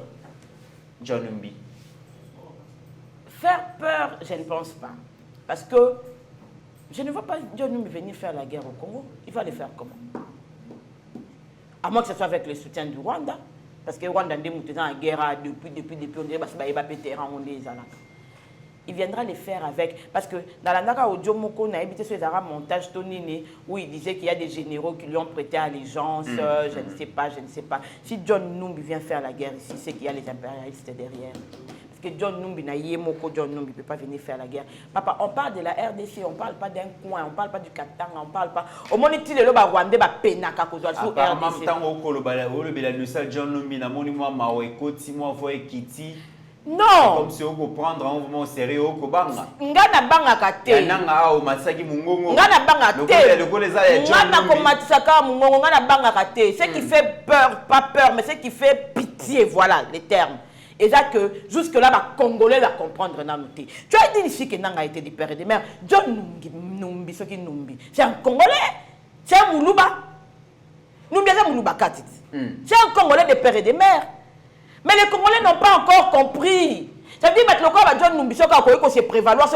[SPEAKER 4] John Numbi?
[SPEAKER 3] Faire peur, je ne pense pas. Parce que je ne vois pas John Numbi venir faire la guerre au Congo. Il va le faire comment? À moins que ce soit avec le soutien du Rwanda. Parce que le Rwanda est en guerre depuis, on dirait que il viendra les faire avec. Parce que dans la Naka Audio Moko, on a évité ce montage Tonini où il disait qu'il y a des généraux qui lui ont prêté allégeance. Je ne sais pas. Si John Numbi vient faire la guerre ici, c'est qu'il y a les impérialistes derrière. Parce que John Numbi John Numbi ne peut pas venir faire la guerre. Papa, on parle de la RDC, on ne parle pas d'un coin, on ne parle pas du Katanga, on ne parle pas. Au moins, il y a des Rwandais qui pénaka sur RDC.
[SPEAKER 4] John Numbi na monima maoeko timo voye kiti.
[SPEAKER 3] Non.
[SPEAKER 4] Comme si on peut prendre un mouvement sérieux au Kobanga.
[SPEAKER 3] Ngana banga kate.
[SPEAKER 4] Nanga o matsaki mungongo.
[SPEAKER 3] Ngana banga te.
[SPEAKER 4] Ngana
[SPEAKER 3] ko matsaka mungongo ngana banga kate. Ce qui fait peur, pas peur, mais ce qui fait pitié, voilà les termes. Et ça que jusque-là, les Congolais la comprendre. Tu as dit ici que Nanga a été du père et de mère. John Numbi, ce qui Numbi. C'est un Congolais. C'est un Moulouba. Numbi, c'est un Moulouba Katit. C'est un Congolais de père et de mère. Mais les Congolais n'ont pas encore compris. Ça veut dire que le corps de John Numbi, qu'on se prévaloir,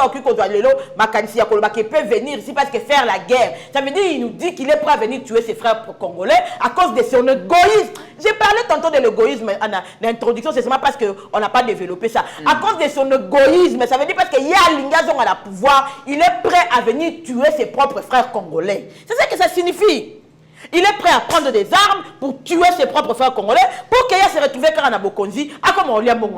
[SPEAKER 3] qu'il peut venir ici parce que faire la guerre. Ça veut dire qu'il nous dit qu'il est prêt à venir tuer ses frères congolais à cause de son égoïsme. J'ai parlé tantôt de l'égoïsme en l'introduction, c'est seulement parce qu'on n'a pas développé ça. À cause de son égoïsme, ça veut dire parce qu'il y a Lingazon à la pouvoir, il est prêt à venir tuer ses propres frères congolais. C'est ça que ça signifie. Il est prêt à prendre des armes pour tuer ses propres frères congolais pour qu'il se retrouve quand on a Bokonzi, à comme on l'a au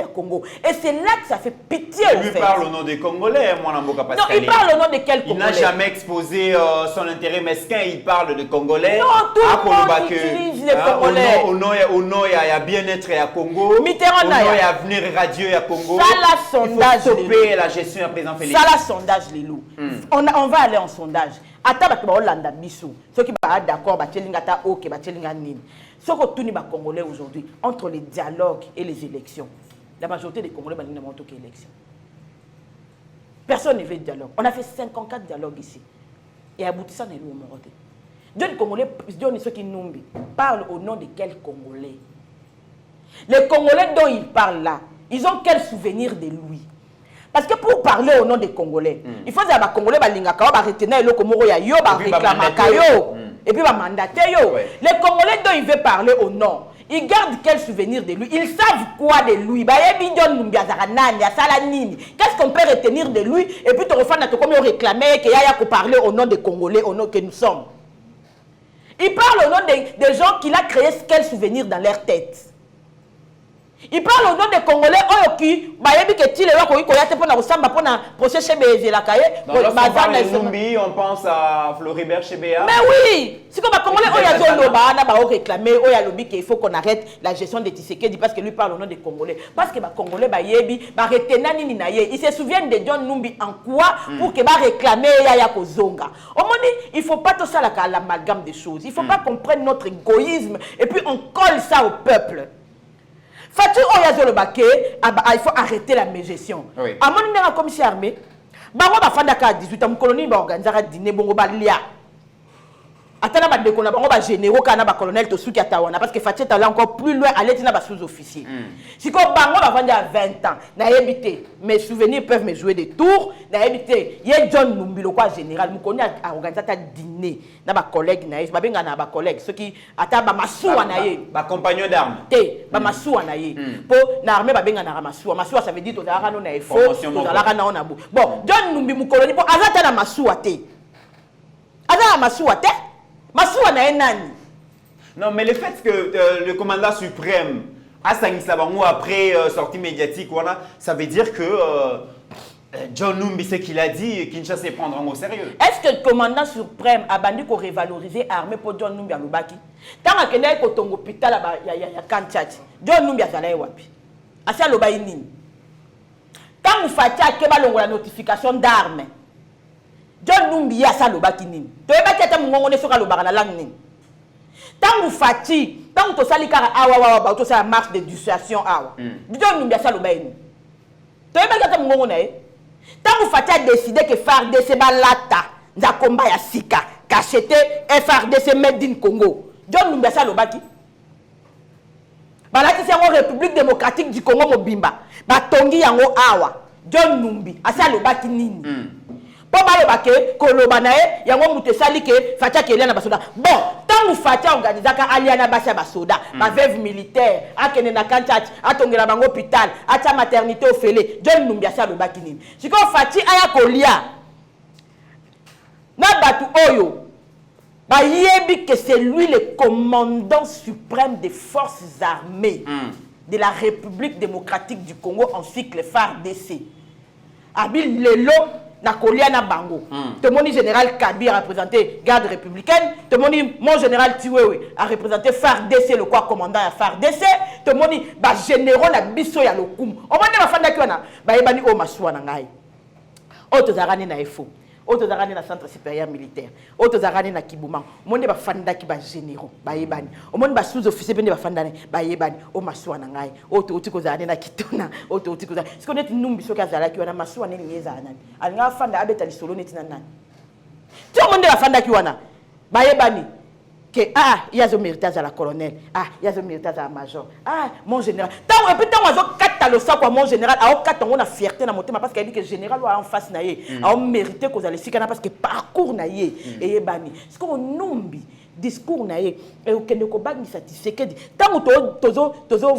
[SPEAKER 3] Congo. Et c'est là que ça fait pitié.
[SPEAKER 4] Il lui parle au nom des Congolais, moi, Pascal.
[SPEAKER 3] Non, il parle au nom de quel Congolais?
[SPEAKER 4] Il n'a jamais exposé son intérêt mesquin, il parle de Congolais.
[SPEAKER 3] Non, tout le monde utilise les Congolais.
[SPEAKER 4] Au nom, il y a bien-être à Congo.
[SPEAKER 3] Mitterrand,
[SPEAKER 4] au nom, il y a avenir radieux à Congo.
[SPEAKER 3] Ça, la sondage.
[SPEAKER 4] Il faut stopper la gestion à président Félix.
[SPEAKER 3] Ça, la sondage, les loups. On va aller en sondage. Attends, on va ceux qui sont d'accord, ceux qui sont Congolais aujourd'hui, entre les dialogues et les élections, la majorité des Congolais n'ont pas aucune élection. Personne ne veut de dialogue. On a fait 54 dialogues ici. Et aboutissant, on est lourd. Les Congolais, ceux qui nous parlent au nom de quels Congolais? Les Congolais dont ils parlent là, ils ont quel souvenir de lui? Parce que pour parler au nom des Congolais, il faut que les Congolais retenir le Komoro ya yo, et puis mandater yo. Les Congolais dont il veut parler au nom, ils gardent quel souvenir de lui? Ils savent quoi de lui? Qu'est-ce qu'on peut retenir de lui? Et puis tu refais comme réclamer qu'il y a parler au nom des Congolais, au nom que nous sommes. Il parle au nom des gens qu'il a créé quel souvenir dans leur tête. Il parle au nom des Congolais qui
[SPEAKER 4] on pense à Floribert Chebea.
[SPEAKER 3] Mais oui, c'est comme les Congolais réclamé qu'il faut qu'on arrête la gestion des Tshisekedi parce que lui parle au nom des Congolais. Parce que les Congolais ils se souviennent de John Numbi en quoi pour que réclamer Yaya Kozonga. Il ne faut pas tout ça l'amalgame des choses. Il ne faut pas qu'on prenne notre égoïsme et puis on colle ça au peuple. Fatou Oyazo le baquet, il faut arrêter la mégestion. À mon numéro commissaire armé, Bango va faire 18 ans, colonie va organiser un dîner, Bongo Balia. Attends, ba décoller, Bango va généraux, kana ba colonel to suki atawana, parce que Fatou est allé encore plus loin, aller tina ba sous-officier. Si quoi Bango va vendre à 20 ans, n'a évité, mes souvenirs peuvent me jouer des tours, n'a évité, y a John Numbi, le quoi général, nous connaissons à organiser un dîner, n'a ba collègue naïf, ba benga na ba collègue, ceux qui attendent ba massou anaye,
[SPEAKER 4] ba compagnon d'armes,
[SPEAKER 3] ba massou anaye, pour n'armer ba benga na massou, massou ça veut dire tout à non faux, tout à na on a beau. Bon, John Numbi mu colonie pour azata na massou até, azata massou até.
[SPEAKER 4] Non, mais le fait que le commandant suprême a Sangisabango après sortie médiatique, voilà, ça veut dire que John Numbi, ce qu'il a dit, Kinshasa prendra au sérieux.
[SPEAKER 3] Est-ce que le commandant suprême a bandu pour révaloriser l'armée pour John Numbi à Lubaki? Tant qu'il y a un hôpital, il y a Kanchati. John Numbi a salé wapi. Asa Lobaï Nini. Tant que vous faites la notification d'armes, John Numbi a salé Lubaki Nini. Tu ne peux pas te sur le barana lang Nini. Tant que vous faites, tant que vous salez awa, tu sais la marche de dissuasion awa. John Numbi a salé Lobaï Nini. Tu ne peux pas te tant que vous avez décidé que FARDC balata, Nzakomba ya sika, cachete FARDC made in Congo. John Numbi asa lobaki. Balati c'est la République démocratique du Congo mobimba. Batongi yango awa. John Numbi asa lobaki nini. Po balobake koloba nae yango mutesali ke fatia kelia na basoda. Bon, tant vous fatia organisaka aliana basa basoda, ba veuve militaire, akene na kanchati, atongela bango hôpital, atia maternité au fele. John Numbi asa lobaki nini. Siko fati aya kolia. Na batu oyo. Ba yebi que c'est lui le commandant suprême des forces armées de la République démocratique du Congo ainsi que le FARDC. Abil lelo na kolia na bango. Te moni général Kabi a représenté garde républicaine, te moni mon général Tiwewe a représenté FARDC le quoi commandant à FARDC, te moni ba généraux na biso ya lokum. O moni ba fanda kiwana ba yebani o masuwa na ngai. O to zarani na efo. Autres arani na centre supérieur militaire, autres arani na Kibouman, monde ba fanda ki ba généraux, ba yebani, o monde ba sous-officier bende ba fanda ba yebani, o masuwa na ngai, autres otiko zarani na Kitona, autres otiko zarani. Ce qu'on est numbi so ka zala ki wana masuwa ne ngeza nani. Alinga fanda abeta lisolo neti na nani. Tout le monde ba fanda ki wana, ba yebani que il y a un méritage à la colonel, il y a un méritage à la major, mon général. Tant et puis tant on a quatre le sac quoi mon général, a quatre on a fierté na monter parce qu'il dit que général doit en face naie, a mérité qu'on allait sikana parce que parcours naie et bani. Ce qu'on numbi discours naie et au Keneko bag satisfait que tant tozo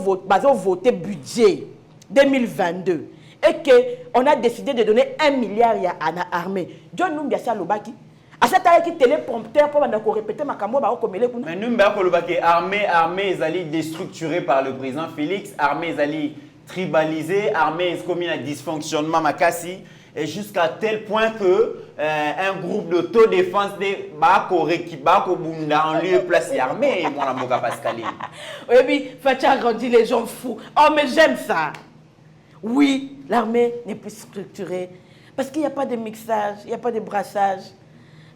[SPEAKER 3] voter budget 2022 et que on a décidé de donner 1 milliard à l'armée. John Numbi a ça lobaki. À cette heure qui téléprompteur pour répéter ma camo ba okomele kuna. Mais
[SPEAKER 4] Numbi a kolobaki armée ezali déstructurée par le président Félix, armée ezali tribalisée, armée comme un dysfonctionnement makasi et jusqu'à tel point que un groupe d'autodéfense de Bako Bunda en lieu place armée mon amoka Pascaline.
[SPEAKER 3] Oui oui, Fatia agrandit les gens fous. Oh mais j'aime ça. Oui, l'armée n'est plus structurée parce qu'il n'y a pas de mixage, il n'y a pas de brassage.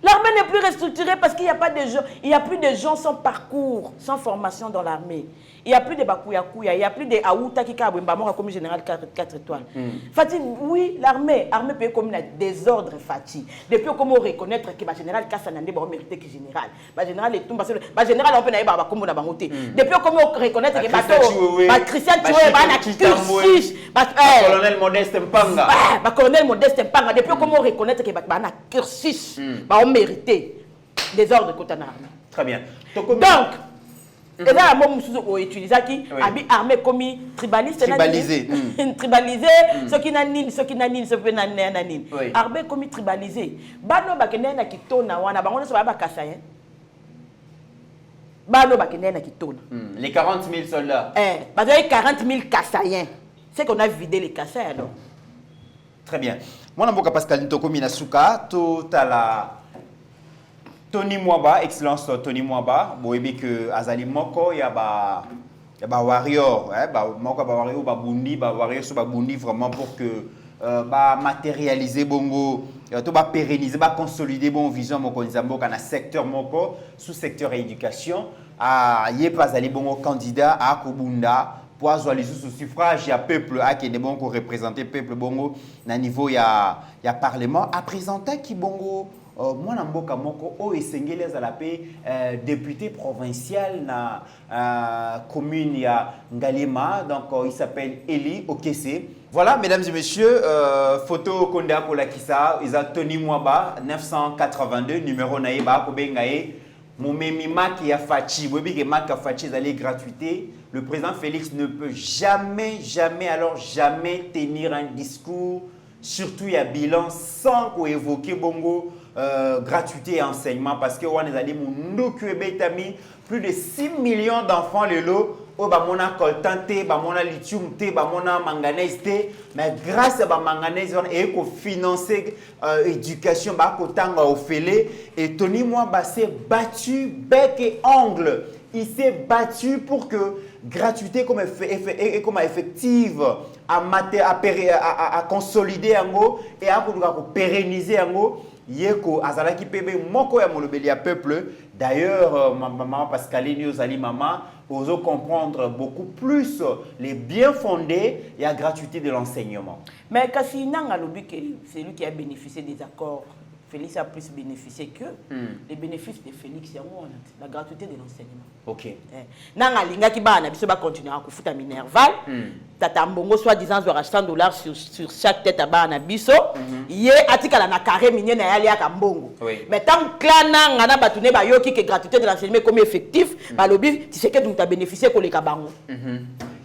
[SPEAKER 3] L'armée n'est plus restructurée parce qu'il n'y a pas de gens, il y a plus de gens sans parcours, sans formation dans l'armée. Il n'y a plus de Bakouya, il n'y a plus de Aouta qui a comme général 4 étoiles. Fatih, oui, l'armée peut comme un désordre Fatih. Depuis comment reconnaître que le général Kassanande va mériter que général. Le général est tout parce que le général on peut n'aller pas comme on a bangoté. Depuis comment reconnaître que Christian Thioué va na cursus.
[SPEAKER 4] Colonel Modeste Mpanga.
[SPEAKER 3] Colonel Modeste Mpanga. Depuis comment reconnaître que va na cursus, va mériter désordre côté l'armée.
[SPEAKER 4] Très bien.
[SPEAKER 3] Donc et là, on utilise qui armée comme tribaliste.
[SPEAKER 4] Tribalisé.
[SPEAKER 3] Tribalisé, ce qui n'a ni, ce qui n'a ni, ce qui n'a ni. Armée comme tribalisé. Bano bakene na kitona wana bango so ba kasayen. Bano bakene na kitona.
[SPEAKER 4] Les 40 000 soldats.
[SPEAKER 3] Parce qu'il y a 40 000 kassaïens. C'est qu'on a vidé les kassaïens alors.
[SPEAKER 4] Très bien. Moi, je suis Pascal Ntoko Minasuka, tout à la Tony Mwaba, excellence Tony Mwaba. Vous voyez que Azali Moko, il y a ba warrior, Moko ba warrior, ba bundi, ba warrior sur ba bundi vraiment pour que ba matérialiser bongo, tout ba pérenniser, ba consolider bon vision Moko Nzambo dans secteur Moko, sous secteur éducation. Yé pas Azali bongo candidat à Kubunda. Pour avoir les suffrages, il y a peuple qui est bon pour représenter peuple bongo na niveau il y a parlement à présenter qui bongo moi na mboka moko o esengeli za la paix député provincial na commune ya Ngalema donc il s'appelle Eli Okese. Voilà mesdames et messieurs photo konda ko lakisa ils a Tony Mwaba 982 numéro naïba ko bengae Momemi Mak ya Fachi, webi ke Mak ya Fachi d'aller gratuité. Le président Félix ne peut jamais tenir un discours, surtout il y a bilan, sans qu'on évoque bongo gratuité et enseignement, parce que on est allé mon plus de 6 millions d'enfants le lot oh bah mon coltan té, bah mon lithium té, bah mon manganèse té, mais grâce à bah manganèse on est qu'on financer éducation bah qu'autant au fêlé et Tony moi bah s'est battu bec et ongle. Il s'est battu pour que gratuité comme effective à consolider ango et à pérenniser ango yeko azalaki pebe moko ya molobeli ya peuple. D'ailleurs maman Pascaline Ozali maman oso comprendre beaucoup plus les bien fondés et la gratuité de l'enseignement.
[SPEAKER 3] Mais kasi nanga lobi que c'est lui qui a bénéficié des accords. Félix a plus bénéficié que les bénéfices de Félix, la gratuité de l'enseignement.
[SPEAKER 4] Ok.
[SPEAKER 3] Nanga linga ki ba na biso ba continuer à kufuta minerval. Tata mbongo soi-disant $100 sur chaque tête à ba na biso. Yé atikala na carré minier na yali ya mbongo. Mais tant que nanga na batune ba yoki que gratuité de l'enseignement comme effectif, ba lobi tu sais que tu as bénéficié ko le kabango.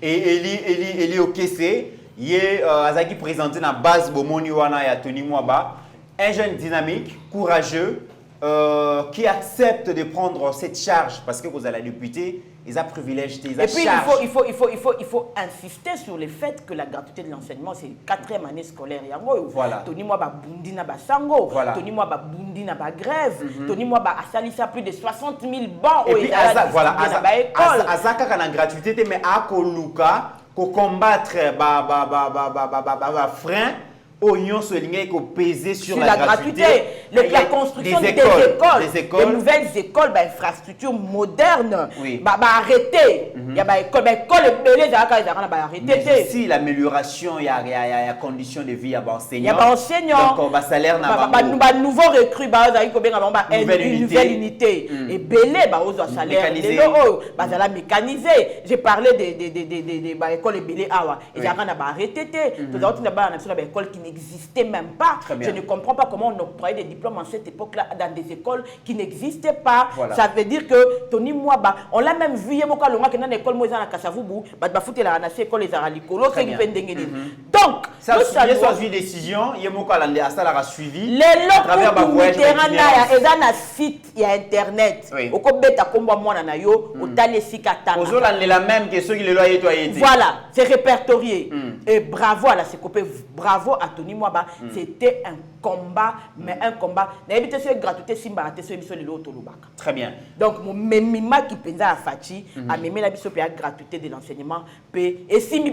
[SPEAKER 4] Et Eli Okese, yé azaki présenté na base bomoni wana ya Tony Mwaba. Un jeune dynamique, courageux, qui accepte de prendre cette charge parce que vous allez la députée, ils ont privilège, ils ont
[SPEAKER 3] et puis
[SPEAKER 4] charge.
[SPEAKER 3] il faut insister sur le fait que la gratuité de l'enseignement c'est 4e année scolaire.
[SPEAKER 4] Voilà.
[SPEAKER 3] Tony moi ba bundi na ba sango,
[SPEAKER 4] voilà.
[SPEAKER 3] Tony moi ba bundi na ba grève, Tony moi ba asalisa plus de 60 000 bancs.
[SPEAKER 4] Et puis voilà, azaka kana gratuité mais a koluka ko combattre ba frein. Oignon souligné qu'on pesait sur la gratuité.
[SPEAKER 3] La construction des écoles, des nouvelles écoles, infrastructures modernes, arrêter. Il y a des écoles,
[SPEAKER 4] mais ici, l'amélioration, il y a conditions de vie, il y a enseignants.
[SPEAKER 3] Il y a enseignants.
[SPEAKER 4] Donc, salaire n'a
[SPEAKER 3] pas de nouveaux recrues, une nouvelle unité. Et belé, salaire. Mécanisé. J'ai parlé des écoles belé. Il y a arrêté. Écoles qui n'existait même pas. Je ne comprends pas comment on octroyait des diplômes en cette époque-là dans des écoles qui n'existaient pas. Voilà. Ça veut dire que Tony Mwaba, on l'a même vu, il y a une école à Kassavubu, il y a une école à Likolo. Donc,
[SPEAKER 4] ça a une décision, il y a une suivi.
[SPEAKER 3] Les locaux du terrain, il y a un site, il y a Internet. Au Kobeta Komba Mwananayo, au Talesika.
[SPEAKER 4] La même que ceux qui le loient nettoyer.
[SPEAKER 3] Voilà, c'est répertorié. Et bravo à la CECOPE, bravo à Tony Mwaba, c'était un combat, mais un combat.
[SPEAKER 4] Très bien.
[SPEAKER 3] Donc, mon mima qui pensa à Fachi, a même la gratuité de l'enseignement. Et si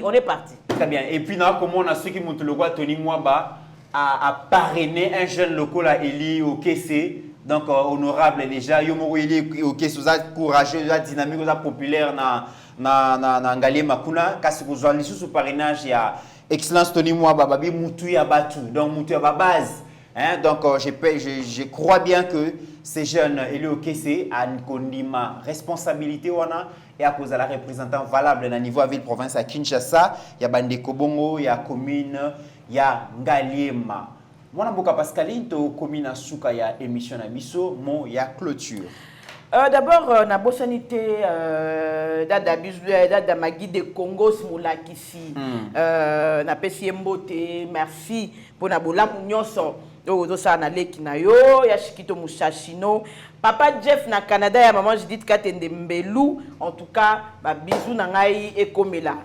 [SPEAKER 3] on est parti.
[SPEAKER 4] Très bien. Et puis, comment on a ceux qui montent le roi Tony Mwaba a parrainé un jeune local à Eli au KC. Donc, honorable déjà, Yomoro Eli au KC, courageux, dynamique, populaire na Ngali Makuna, kasi vous avez sous parrainage, il y a Excellence Tony Mwaba, Babi Moutouya Batu, donc Moutouya base. Hein? Donc, je crois bien que ces jeunes élus au KC ont une responsabilité et à cause de la représentant valable dans le niveau à ville-province à Kinshasa, il y a Bandeko Bongo, il y a commune, il y a Ngaliema. Moi, je suis Pascaline, commune à Souka, il y a émission à Bisso, il y a clôture.
[SPEAKER 3] D'abord, na bosanité dada Magui de Congo Smolakisi. Na pesi mbote, merci pour na bola nyonso. Ozo sa na leki na yo ya Shikito Mushashino. Papa Jeff na Canada ya maman Judith Katende Mbelu. En tout cas, ba bisou na ngai ekomela.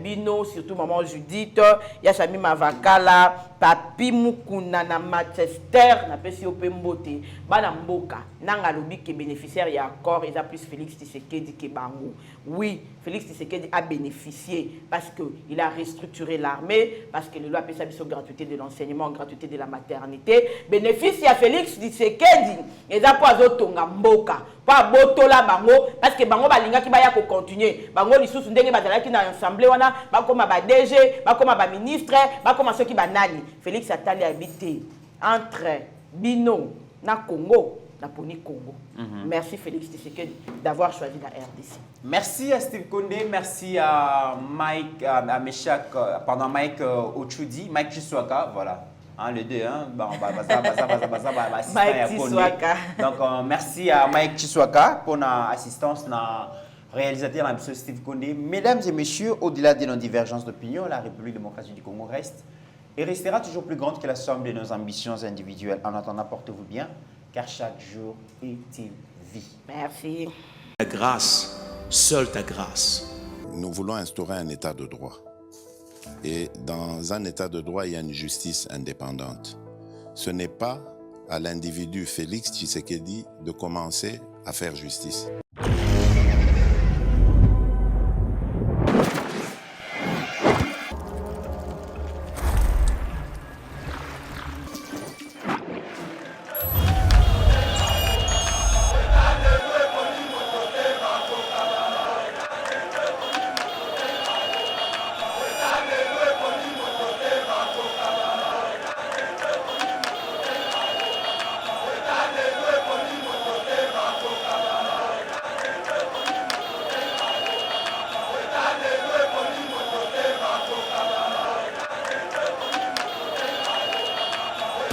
[SPEAKER 3] Bino surtout maman Judith, ya Sami Mavakala, Papi Mukuna na Manchester na pesi opembote. Bana mboka nanga lobi ke bénéficiaire ya accord et plus Félix Tshisekedi ke bango. Oui, Félix Tshisekedi a bénéficié parce que il a restructuré l'armée, parce que le loi a sa gratuité de l'enseignement, gratuité de la maternité. Bénéfice à Félix Tshisekedi et ça pour tonga mboka pas botola bango parce que bango balinga ki baya ko continuer bango lisusu ndenge bazalaki na assemblée wana bakoma ba DG bakoma ba ministre bakoma ceux qui banani Félix atali habité entre Bino na Congo na Poni Congo. Merci Félix Tshisekedi d'avoir choisi la RDC.
[SPEAKER 4] Merci à Steve Condé, merci à Mike à Meshak pendant Mike Ochudi, Mike Chiswaka, voilà. Hein, les deux, hein?
[SPEAKER 3] Mike Chiswaka.
[SPEAKER 4] Donc, merci à Mike Chiswaka pour l'assistance, réalisateur de Steve Condé. Mesdames et messieurs, au-delà de nos divergences d'opinion, la République démocratique du Congo reste et restera toujours plus grande que la somme de nos ambitions individuelles. En attendant, portez-vous bien, car chaque jour est une vie.
[SPEAKER 3] Merci.
[SPEAKER 1] La grâce seule ta grâce.
[SPEAKER 2] Nous voulons instaurer un état de droit. Et dans un état de droit, il y a une justice indépendante. Ce n'est pas à l'individu Félix Tshisekedi de commencer à faire justice.